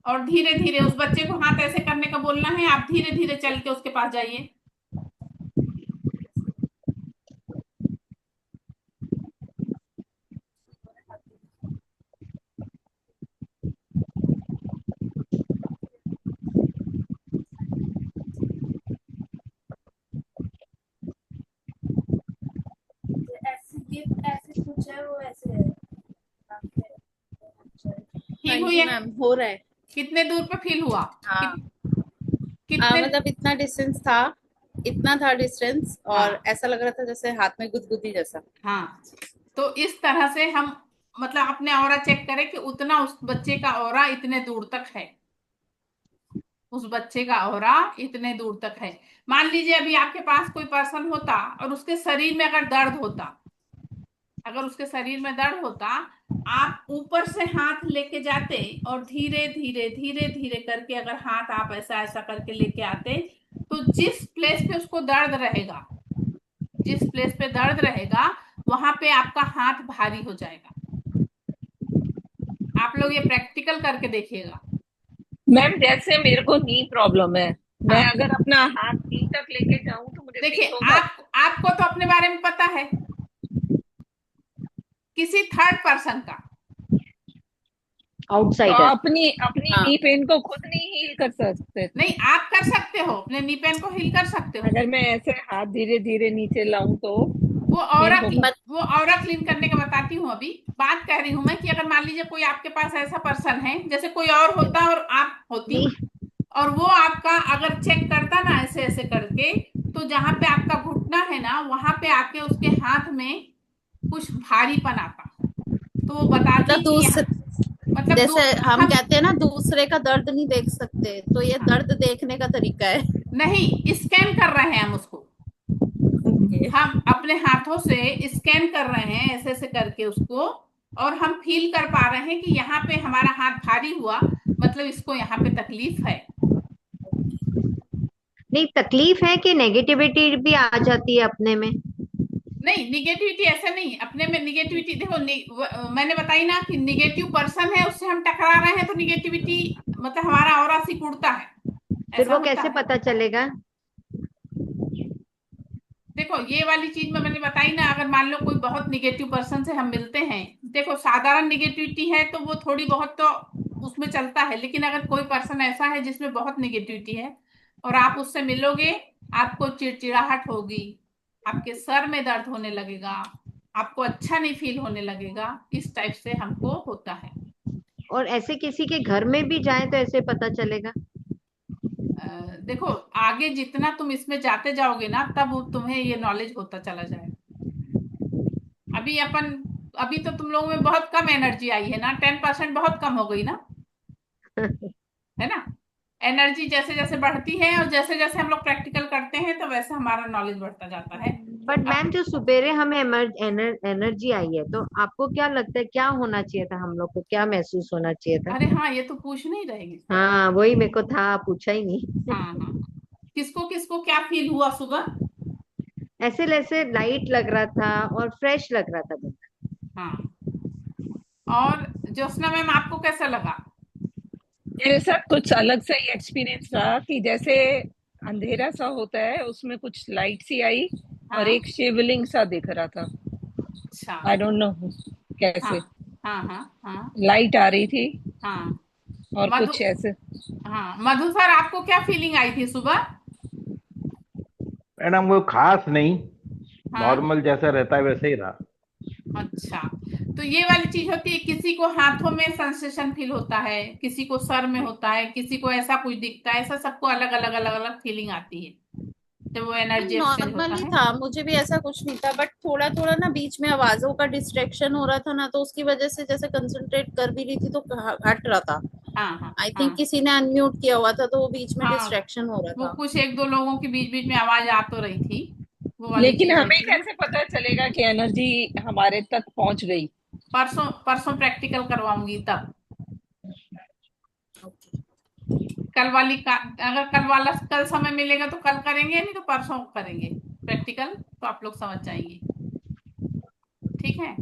और धीरे धीरे उस बच्चे को हाथ ऐसे करने का बोलना है। आप धीरे धीरे चल के उसके पास जाइए। ऐसे कुछ है, वो ऐसे है। हाँ फील हुई जी है? मैम, हो रहा है। कितने दूर पे फील हुआ? हाँ कितने? मतलब इतना डिस्टेंस था, इतना था डिस्टेंस, और हाँ ऐसा लग रहा था जैसे हाथ में गुदगुदी जैसा। हाँ, तो इस तरह से हम मतलब अपने ऑरा चेक करें कि उतना उस बच्चे का ऑरा इतने दूर तक है। उस बच्चे का ऑरा इतने दूर तक है। मान लीजिए अभी आपके पास कोई पर्सन होता और उसके शरीर में अगर दर्द होता, अगर उसके शरीर में दर्द होता, आप ऊपर से हाथ लेके जाते और धीरे धीरे धीरे धीरे करके अगर हाथ आप ऐसा ऐसा करके लेके आते, तो जिस प्लेस पे उसको दर्द रहेगा, जिस प्लेस पे दर्द रहेगा वहां पे आपका हाथ भारी हो जाएगा। आप लोग ये प्रैक्टिकल करके देखिएगा। मैम जैसे मेरे को नी प्रॉब्लम है, मैं हाँ, अगर अपना हाथ नी तक लेके जाऊं तो मुझे देखिए फील होगा? आपको तो अपने बारे में पता है, किसी थर्ड पर्सन का? तो आउटसाइडर। अपनी अपनी हाँ नी पेन को खुद नहीं हील कर सकते? नहीं, आप कर सकते हो, अपने नी पेन को हील कर सकते हो। अगर मैं ऐसे हाथ धीरे धीरे नीचे लाऊं तो वो फील ऑरा होगा? वो ऑरा क्लीन करने का बताती हूँ। अभी बात कह रही हूँ मैं कि अगर मान लीजिए कोई आपके पास ऐसा पर्सन है, जैसे कोई और होता और आप होती, नहीं, और वो आपका अगर चेक करता ना ऐसे ऐसे करके, तो जहां पे आपका घुटना है ना वहां पे आके उसके हाथ में कुछ भारीपन आता, तो वो बताती मतलब कि यहाँ मतलब जैसे हम हम कहते हैं ना, दूसरे का दर्द नहीं देख सकते, तो ये हाँ, दर्द देखने का तरीका है। नहीं, स्कैन कर रहे हैं हम उसको। ओके। हम अपने हाथों से स्कैन कर रहे हैं ऐसे ऐसे करके उसको, और हम फील कर पा रहे हैं कि यहाँ पे हमारा हाथ भारी हुआ, मतलब इसको यहाँ पे तकलीफ है। नहीं तकलीफ है कि नेगेटिविटी भी आ जाती है अपने में। नहीं, निगेटिविटी ऐसा नहीं, अपने में निगेटिविटी देखो मैंने बताई ना कि निगेटिव पर्सन है उससे हम टकरा रहे हैं तो निगेटिविटी मतलब हमारा ऑरा सिकुड़ता है, फिर ऐसा वो होता कैसे है। पता चलेगा? देखो ये वाली चीज में मैंने बताई ना, अगर मान लो कोई बहुत निगेटिव पर्सन से हम मिलते हैं, देखो साधारण निगेटिविटी है तो वो थोड़ी बहुत तो उसमें चलता है, लेकिन अगर कोई पर्सन ऐसा है जिसमें बहुत निगेटिविटी है और आप उससे मिलोगे, आपको चिड़चिड़ाहट होगी, आपके सर में दर्द होने लगेगा, आपको अच्छा नहीं फील होने लगेगा, इस टाइप से हमको होता है। और ऐसे किसी के घर में भी जाए तो ऐसे पता चलेगा? अ, देखो आगे जितना तुम इसमें जाते जाओगे ना तब वो तुम्हें ये नॉलेज होता चला जाएगा। अभी अभी तो तुम लोगों में बहुत कम एनर्जी आई है ना, 10% बहुत कम हो गई ना, है ना? एनर्जी जैसे जैसे बढ़ती है और जैसे जैसे हम लोग प्रैक्टिकल करते हैं तो वैसे हमारा नॉलेज बढ़ता जाता है। बट अब मैम जो सुबेरे हमें एनर्जी आई है, तो आपको क्या लगता है क्या होना चाहिए था, हम लोग को क्या महसूस होना चाहिए था? अरे हाँ, ये तो पूछ नहीं रहेगी। हाँ वही मेरे को था, पूछा ही नहीं। हाँ हाँ, किसको किसको क्या फील हुआ सुबह? ऐसे ऐसे लाइट लग रहा था और फ्रेश लग रहा था बंदा। हाँ। और ज्योत्सना मैम आपको कैसा लगा? मेरे साथ कुछ अलग सा ही एक्सपीरियंस रहा कि जैसे अंधेरा सा होता है, उसमें कुछ लाइट सी आई और हाँ। एक शिवलिंग सा दिख रहा था। अच्छा। आई डोंट नो हाँ कैसे हाँ हाँ हाँ लाइट आ रही थी हाँ। और मधु, कुछ ऐसे। हाँ मधु सर आपको क्या फीलिंग आई थी सुबह? मैडम वो खास नहीं, हाँ। नॉर्मल जैसा रहता है वैसे ही रहा। अच्छा। तो ये वाली चीज होती है, किसी को हाथों में सेंसेशन फील होता है, किसी को सर में होता है, किसी को ऐसा कुछ दिखता है, ऐसा सबको अलग अलग अलग अलग फीलिंग आती है जब वो एनर्जी एक्सचेंज होता नॉर्मली है। था, मुझे भी ऐसा कुछ नहीं था, बट थोड़ा थोड़ा ना बीच में आवाजों का डिस्ट्रैक्शन हो रहा था ना, तो उसकी वजह से जैसे कंसंट्रेट कर भी रही थी तो हट रहा था। हाँ हाँ आई थिंक हाँ किसी ने अनम्यूट किया हुआ था तो वो बीच में हाँ। डिस्ट्रैक्शन हो रहा वो था। कुछ एक दो लोगों के बीच बीच में आवाज आ तो रही थी, वो वाली लेकिन चीज हमें रहती है। कैसे पता चलेगा कि एनर्जी हमारे तक पहुंच गई? परसों परसों प्रैक्टिकल करवाऊंगी तब। ओके। कल वाली का, अगर कल वाला कल समय मिलेगा तो कल करेंगे, नहीं तो परसों करेंगे प्रैक्टिकल, तो आप लोग समझ जाएंगे। ठीक है।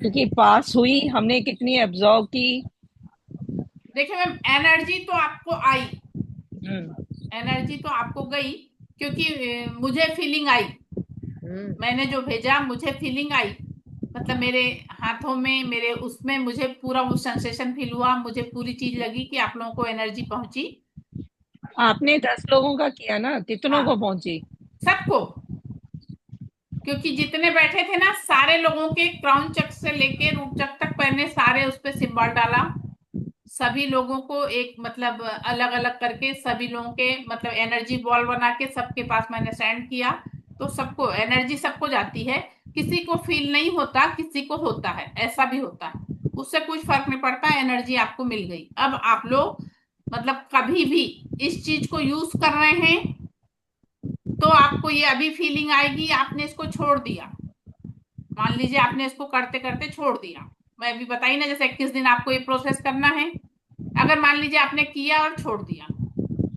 क्योंकि पास हुई, हमने कितनी एब्जॉर्व की। देखिए मैम, एनर्जी तो आपको आई, हम्म। एनर्जी तो आपको गई, क्योंकि मुझे फीलिंग आई, हम्म। मैंने जो भेजा मुझे फीलिंग आई, मतलब मेरे हाथों में, मेरे उसमें मुझे पूरा वो सेंसेशन फील हुआ, मुझे पूरी चीज लगी कि आप लोगों को एनर्जी पहुंची। आपने 10 लोगों का किया ना, कितनों को हाँ, पहुंची? सबको, क्योंकि जितने बैठे थे ना सारे लोगों के क्राउन चक्र से लेके रूट चक्र तक मैंने सारे उस पे सिंबल डाला, सभी लोगों को एक मतलब अलग अलग करके सभी लोगों के मतलब एनर्जी बॉल बना के सबके पास मैंने सेंड किया। तो सबको एनर्जी, सबको जाती है, किसी को फील नहीं होता, किसी को होता है, ऐसा भी होता है, उससे कुछ फर्क नहीं पड़ता, एनर्जी आपको मिल गई। अब आप लोग मतलब कभी भी इस चीज को यूज कर रहे हैं तो आपको ये अभी फीलिंग आएगी, आपने इसको छोड़ दिया, मान लीजिए आपने इसको करते करते छोड़ दिया, मैं अभी बताई ना जैसे 21 दिन आपको ये प्रोसेस करना है, अगर मान लीजिए आपने किया और छोड़ दिया,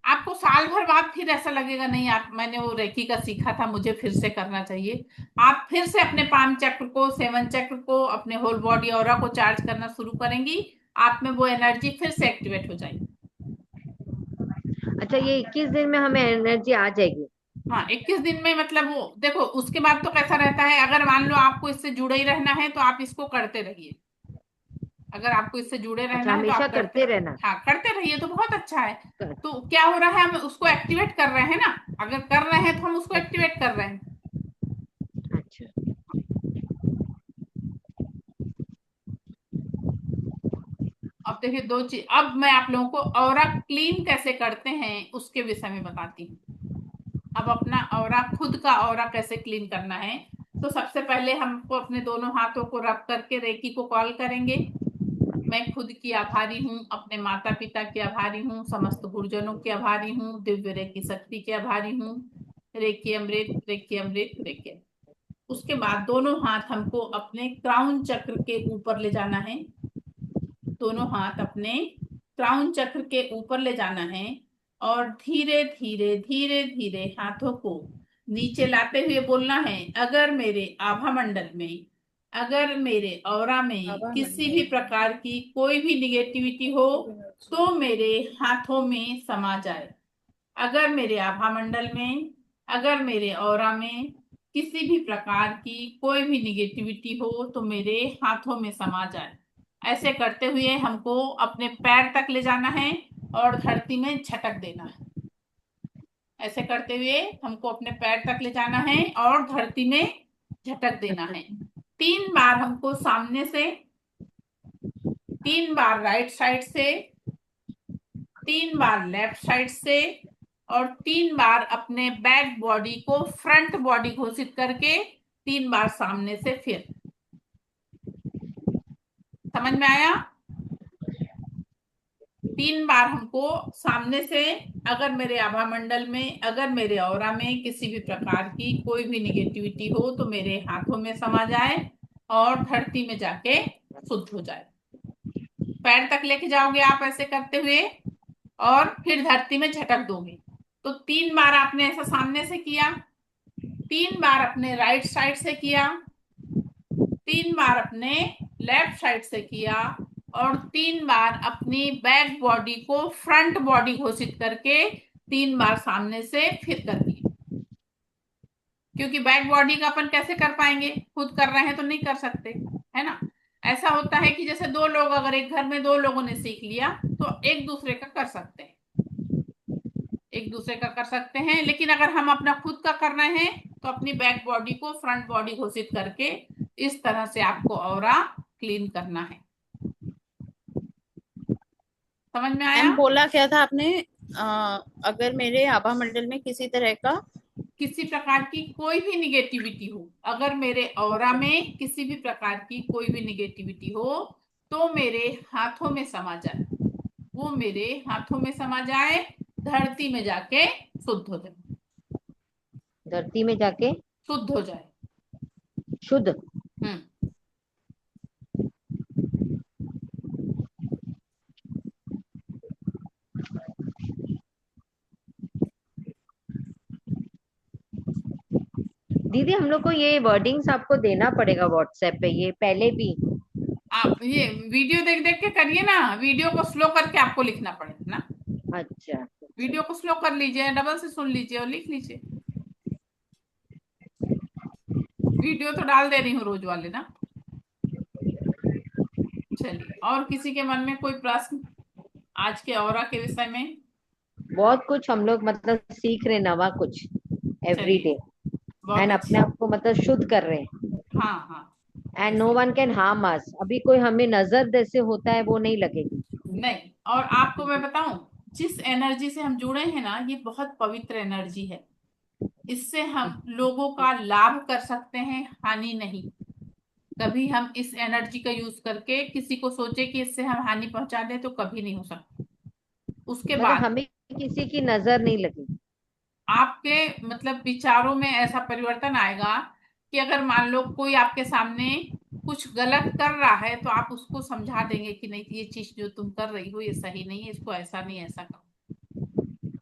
आपको साल भर बाद फिर ऐसा लगेगा नहीं यार मैंने वो रेकी का सीखा था, मुझे फिर से करना चाहिए, आप फिर से अपने पाम चक्र को, सेवन चक्र को, अपने होल बॉडी ऑरा को चार्ज करना शुरू करेंगी, आप में वो एनर्जी फिर से एक्टिवेट हो जाएगी। अच्छा, ये 21 दिन में हमें एनर्जी आ जाएगी? हाँ 21 दिन में, मतलब वो देखो उसके बाद तो कैसा रहता है, अगर मान लो आपको इससे जुड़े ही रहना है तो आप इसको करते रहिए, अगर आपको इससे जुड़े रहना अच्छा, है तो हमेशा आप करते, करते रहना? हाँ करते रहिए तो बहुत अच्छा है। कर, तो क्या हो रहा है, हम उसको एक्टिवेट कर रहे हैं ना, अगर कर रहे हैं तो हम उसको एक्टिव। एक्टिवेट कर रहे हैं। अच्छा। अब देखिए दो चीज, अब मैं आप लोगों को ऑरा क्लीन कैसे करते हैं उसके विषय में बताती हूँ। अब अपना ऑरा, खुद का ऑरा कैसे क्लीन करना है, तो सबसे पहले हमको अपने दोनों हाथों को रब करके रेकी को कॉल करेंगे। मैं खुद की आभारी हूँ, अपने माता पिता के आभारी हूँ, समस्त गुरुजनों के आभारी हूँ, दिव्य रेकी शक्ति के आभारी हूँ, रेकी अमृत, रेकी अमृत, रेकी अमृत। उसके बाद दोनों हाथ हमको अपने क्राउन चक्र के ऊपर ले जाना है, दोनों हाथ अपने क्राउन चक्र के ऊपर ले जाना है, और धीरे धीरे धीरे धीरे हाथों को नीचे लाते हुए बोलना है, अगर मेरे आभा मंडल में, अगर मेरे ऑरा में आभा किसी भी मंडल प्रकार की कोई भी निगेटिविटी हो तो मेरे हाथों में समा जाए, अगर मेरे आभा मंडल में, अगर मेरे ऑरा में किसी भी प्रकार की कोई भी निगेटिविटी हो तो मेरे हाथों में समा जाए। ऐसे करते हुए हमको अपने पैर तक ले जाना है और धरती में झटक देना है, ऐसे करते हुए हमको अपने पैर तक ले जाना है और धरती में झटक देना है। 3 बार हमको सामने से, 3 बार राइट साइड से, 3 बार लेफ्ट साइड से, और 3 बार अपने बैक बॉडी को फ्रंट बॉडी घोषित करके 3 बार सामने से, फिर समझ में आया? 3 बार हमको सामने से, अगर मेरे आभा मंडल में, अगर मेरे ऑरा में किसी भी प्रकार की कोई भी निगेटिविटी हो तो मेरे हाथों में समा जाए और धरती में जाके शुद्ध हो जाए। पैर तक लेके जाओगे आप ऐसे करते हुए और फिर धरती में झटक दोगे। तो 3 बार आपने ऐसा सामने से किया, 3 बार अपने राइट साइड से किया, 3 बार अपने लेफ्ट साइड से किया, और 3 बार अपनी बैक बॉडी को फ्रंट बॉडी घोषित करके 3 बार सामने से फिर कर दिए। क्योंकि बैक बॉडी का अपन कैसे कर पाएंगे, खुद कर रहे हैं तो नहीं कर सकते, है ना। ऐसा होता है कि जैसे दो लोग, अगर एक घर में दो लोगों ने सीख लिया तो एक दूसरे का कर सकते हैं, एक दूसरे का कर सकते हैं। लेकिन अगर हम अपना खुद का कर रहे हैं तो अपनी बैक बॉडी को फ्रंट बॉडी घोषित करके इस तरह से आपको ऑरा क्लीन करना है। समझ में आया? मैम बोला क्या था आपने? अगर मेरे आभा मंडल में किसी प्रकार की कोई भी निगेटिविटी हो, अगर मेरे ऑरा में किसी भी प्रकार की कोई भी निगेटिविटी हो तो मेरे हाथों में समा जाए, वो मेरे हाथों में समा जाए, धरती में जाके शुद्ध हो जाए, धरती में जाके शुद्ध हो जाए। शुद्ध। हम्म। दीदी हम लोग को ये वर्डिंग्स आपको देना पड़ेगा व्हाट्सएप पे, ये पहले भी। आप ये वीडियो देख देख के करिए ना, वीडियो को स्लो करके आपको लिखना पड़ेगा ना। अच्छा। वीडियो को स्लो कर लीजिए, डबल से सुन लीजिए और लिख लीजिए। वीडियो तो डाल दे रही हूँ रोज वाले ना। चलिए, और किसी के मन में कोई प्रश्न आज के ऑरा के विषय में? बहुत कुछ हम लोग मतलब सीख रहे, नवा कुछ एवरी डे, बहुत एंड अच्छी। अपने आप को मतलब शुद्ध कर रहे हैं। हाँ हाँ। And no one can harm us. अभी कोई हमें नजर जैसे होता है वो नहीं लगेगी। नहीं, और आपको मैं बताऊं, जिस एनर्जी से हम जुड़े हैं ना, ये बहुत पवित्र एनर्जी है। इससे हम लोगों का लाभ कर सकते हैं, हानि नहीं। कभी हम इस एनर्जी का यूज करके किसी को सोचे कि इससे हम हानि पहुंचा दें तो कभी नहीं हो सकता। उसके मतलब बाद हमें किसी की नजर नहीं लगी। आपके मतलब विचारों में ऐसा परिवर्तन आएगा कि अगर मान लो कोई आपके सामने कुछ गलत कर रहा है तो आप उसको समझा देंगे कि नहीं, ये चीज जो तुम कर रही हो ये सही नहीं है, इसको ऐसा नहीं ऐसा करो।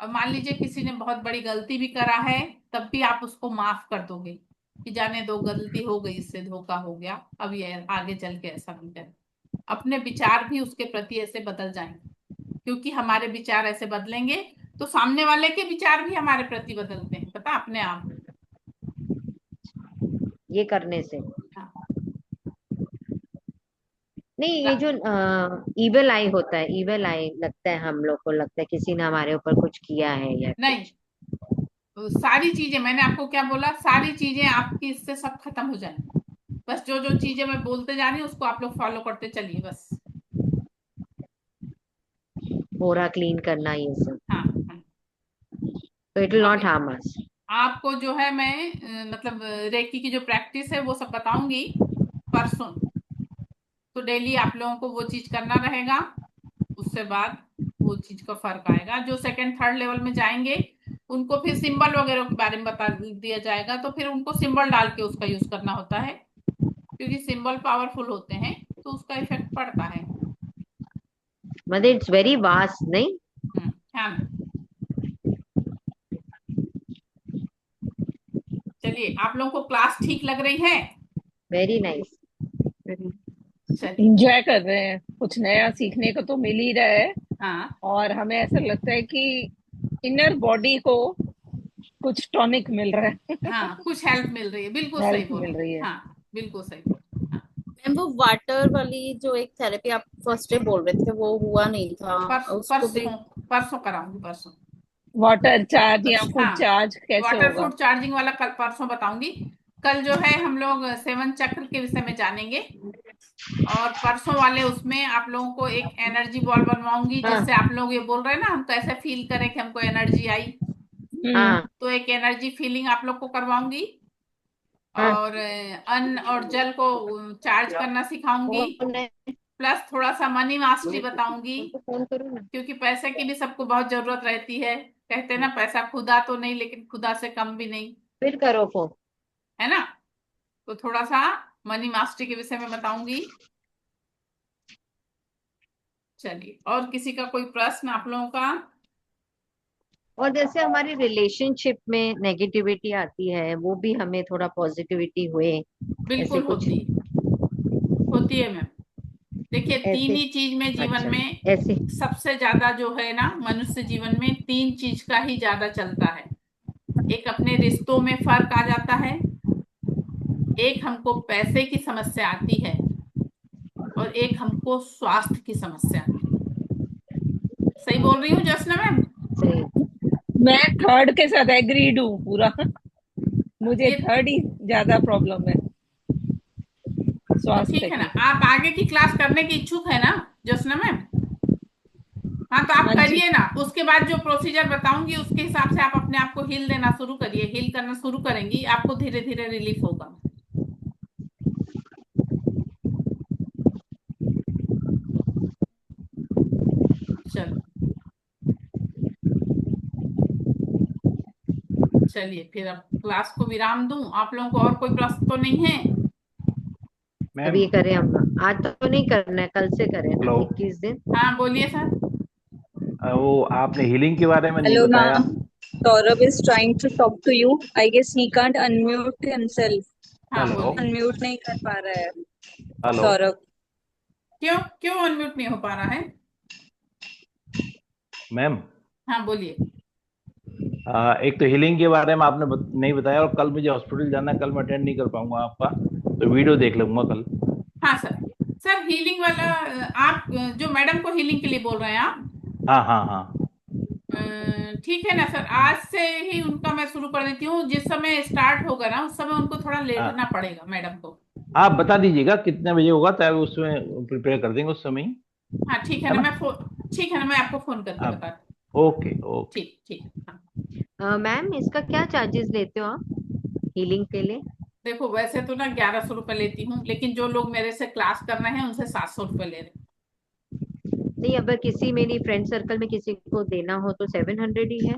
और मान लीजिए किसी ने बहुत बड़ी गलती भी करा है, तब भी आप उसको माफ कर दोगे कि जाने दो, गलती हो गई, इससे धोखा हो गया, अब ये आगे चल के ऐसा नहीं करे। अपने विचार भी उसके प्रति ऐसे बदल जाएंगे, क्योंकि हमारे विचार ऐसे बदलेंगे तो सामने वाले के विचार भी हमारे प्रति बदलते हैं, पता अपने आप। ये करने से हाँ। नहीं, ये जो इविल आई होता है, इविल आई लगता है, हम लोग को लगता है किसी ने हमारे ऊपर कुछ किया है या नहीं, कुछ। तो सारी चीजें, मैंने आपको क्या बोला, सारी चीजें आपकी इससे सब खत्म हो जाएंगी। बस जो जो चीजें मैं बोलते जा रही हूँ उसको आप लोग फॉलो करते चलिए बस। पूरा क्लीन करना ये सब, हाँ हाँ। तो इट विल नॉट अभी हार्म अस। आपको जो है मैं मतलब रेकी की जो प्रैक्टिस है वो सब बताऊंगी परसों। तो डेली आप लोगों को वो चीज करना रहेगा, उससे बाद वो चीज का फर्क आएगा। जो सेकंड थर्ड लेवल में जाएंगे उनको फिर सिंबल वगैरह के बारे में बता दिया जाएगा, तो फिर उनको सिंबल डाल के उसका यूज करना होता है, क्योंकि सिंबल पावरफुल होते हैं तो उसका इफेक्ट पड़ता है। मतलब इट्स वेरी वास्ट, नहीं? हाँ। चलिए, आप लोगों को क्लास ठीक लग रही है? Very nice. चलिए। एंजॉय कर रहे हैं, कुछ नया सीखने को तो मिल ही रहा है। हाँ और हमें ऐसा लगता है कि इनर बॉडी को कुछ टॉनिक मिल रहा है। हाँ, कुछ हेल्प मिल रही है, बिल्कुल सही हेल्प बोल मिल रहे रही हैं। है। हाँ बिल्कुल सही बोल रहे हैं। हाँ। मैम वो वाटर वाली जो एक थेरेपी आप फर्स्ट डे बोल रहे थे वो हुआ नहीं था, उसको भी? परसों परसों कराऊंगी, परसों। वाटर चार्ज या फूड हाँ, चार्ज कैसे वाटर होगा? फूड चार्जिंग वाला कल परसों बताऊंगी। कल जो है हम लोग सेवन चक्र के विषय में जानेंगे, और परसों वाले उसमें आप लोगों को एक एनर्जी बॉल बनवाऊंगी, हाँ जिससे आप लोग ये बोल रहे हैं ना हम कैसे फील करें कि हमको एनर्जी आई, हाँ तो एक एनर्जी फीलिंग आप लोग को करवाऊंगी। हाँ। और अन्न और जल को चार्ज करना सिखाऊंगी, कौन है? प्लस थोड़ा सा मनी मास्टरी बताऊंगी, उनको फोन करो ना। क्योंकि पैसे की भी सबको बहुत जरूरत रहती है। कहते हैं ना, पैसा खुदा तो नहीं लेकिन खुदा से कम भी नहीं, फिर करो फोन। है ना। तो थोड़ा सा मनी मास्टरी के विषय में बताऊंगी। चलिए, और किसी का कोई प्रश्न आप लोगों का? और जैसे हमारी रिलेशनशिप में नेगेटिविटी आती है, वो भी हमें थोड़ा पॉजिटिविटी हुए, ऐसे बिल्कुल कुछ होती है मैम। देखिए, तीन ऐसे। ही चीज में जीवन अच्छा, में ऐसे। सबसे ज्यादा जो है ना, मनुष्य जीवन में तीन चीज का ही ज्यादा चलता है। एक अपने रिश्तों में फर्क आ जाता है, एक हमको पैसे की समस्या आती है, और एक हमको स्वास्थ्य की समस्या आती है। सही बोल रही हूँ ज्योत्सना मैम? सही। मैं थर्ड के साथ एग्रीड हूँ पूरा। मुझे ये थर्ड ही ज्यादा प्रॉब्लम है, तो स्वास्थ्य ठीक है ना, की। आप आगे की क्लास करने की इच्छुक है ना ज्योत्सना मैम? हाँ, तो आप हाँ जी। करिए ना। उसके बाद जो प्रोसीजर बताऊंगी उसके हिसाब से आप अपने आप को हील देना शुरू करिए। हील करना शुरू करेंगी, आपको धीरे धीरे रिलीफ होगा। चलो, चलिए फिर अब क्लास को विराम दूं। आप लोगों को और कोई प्रश्न तो नहीं है? मैम। अभी करें हम, आज तो नहीं करना है, कल से करें ना, हेलो। 21 दिन। हाँ, बोलिए सर। वो आपने हीलिंग के बारे में नहीं Hello, बताया। ma'am. Saurabh is trying to talk to you. I guess he can't unmute himself. हाँ, हेलो। बोलिए। Unmute नहीं कर पा रहा है हेलो। सौरभ। क्यों क्यों अनम्यूट नहीं हो पा रहा है? मैम, हाँ, बोलिए। एक तो हीलिंग के बारे में आपने नहीं बताया, और कल मुझे हॉस्पिटल जाना है, कल मैं अटेंड नहीं कर पाऊंगा आपका, तो वीडियो देख लूंगा कल। हाँ सर। सर, हीलिंग वाला आप जो मैडम को हीलिंग के लिए बोल रहे हैं आप? हाँ हाँ हाँ। ठीक है ना सर, आज से ही उनका मैं शुरू कर देती हूँ। जिस समय स्टार्ट होगा ना, उस समय उनको थोड़ा लेटना हाँ, पड़ेगा मैडम को। आप बता दीजिएगा कितने बजे होगा, ताकि उसमें प्रिपेयर कर देंगे उस समय ही। हाँ, ठीक है है ना, ना? ठीक है ना, मैं आपको फोन करके आप। बता दूँ। Okay okay. ठीक ठीक, हाँ। मैम, इसका क्या चार्जेस लेते हो आप हीलिंग के लिए? देखो, वैसे तो ना 1100 रुपये लेती हूँ, लेकिन जो लोग मेरे से क्लास कर रहे हैं उनसे 700 रुपये ले रहे हैं। नहीं, अगर किसी मेरी फ्रेंड सर्कल में किसी को देना हो तो 700 ही है।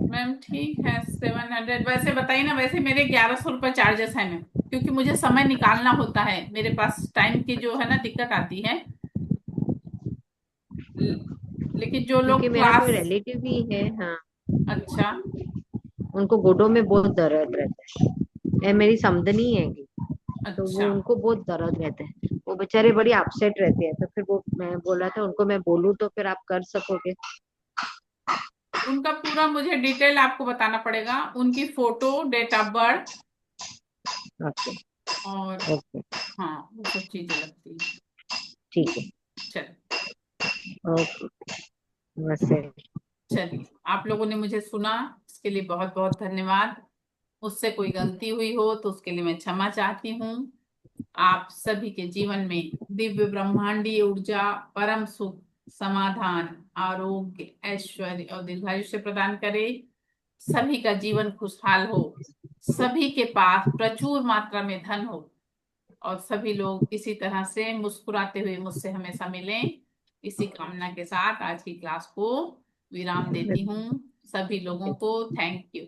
मैम ठीक है, 700 वैसे बताइए ना। वैसे मेरे 1100 रुपये चार्जेस हैं मैम, क्योंकि मुझे समय निकालना होता है, मेरे पास टाइम की जो है ना दिक्कत आती है। लेकिन जो क्योंकि लोग मेरा कोई क्लास। रिलेटिव भी है, हाँ। अच्छा। उनको घुटनों में बहुत दर्द रहता है, मेरी समधनी है कि, तो अच्छा, वो उनको बहुत दर्द रहता है, वो बेचारे बड़ी अपसेट रहते हैं। तो फिर वो, मैं बोला था उनको, मैं बोलूँ तो फिर आप कर सकोगे? उनका पूरा मुझे डिटेल आपको बताना पड़ेगा, उनकी photo, date of birth, okay. और ओके। हाँ, वो सब चीजें लगती हैं। ठीक है। चल ओके। नमस्ते। चलिए, आप लोगों ने मुझे सुना, इसके लिए बहुत बहुत धन्यवाद। मुझसे कोई गलती हुई हो तो उसके लिए मैं क्षमा चाहती हूँ। आप सभी के जीवन में दिव्य ब्रह्मांडीय ऊर्जा, परम सुख, समाधान, आरोग्य, ऐश्वर्य और दीर्घायुष्य प्रदान करे। सभी का जीवन खुशहाल हो, सभी के पास प्रचुर मात्रा में धन हो, और सभी लोग इसी तरह से मुस्कुराते हुए मुझसे हमेशा मिलें। इसी कामना के साथ आज की क्लास को विराम देती हूँ। सभी लोगों को थैंक यू।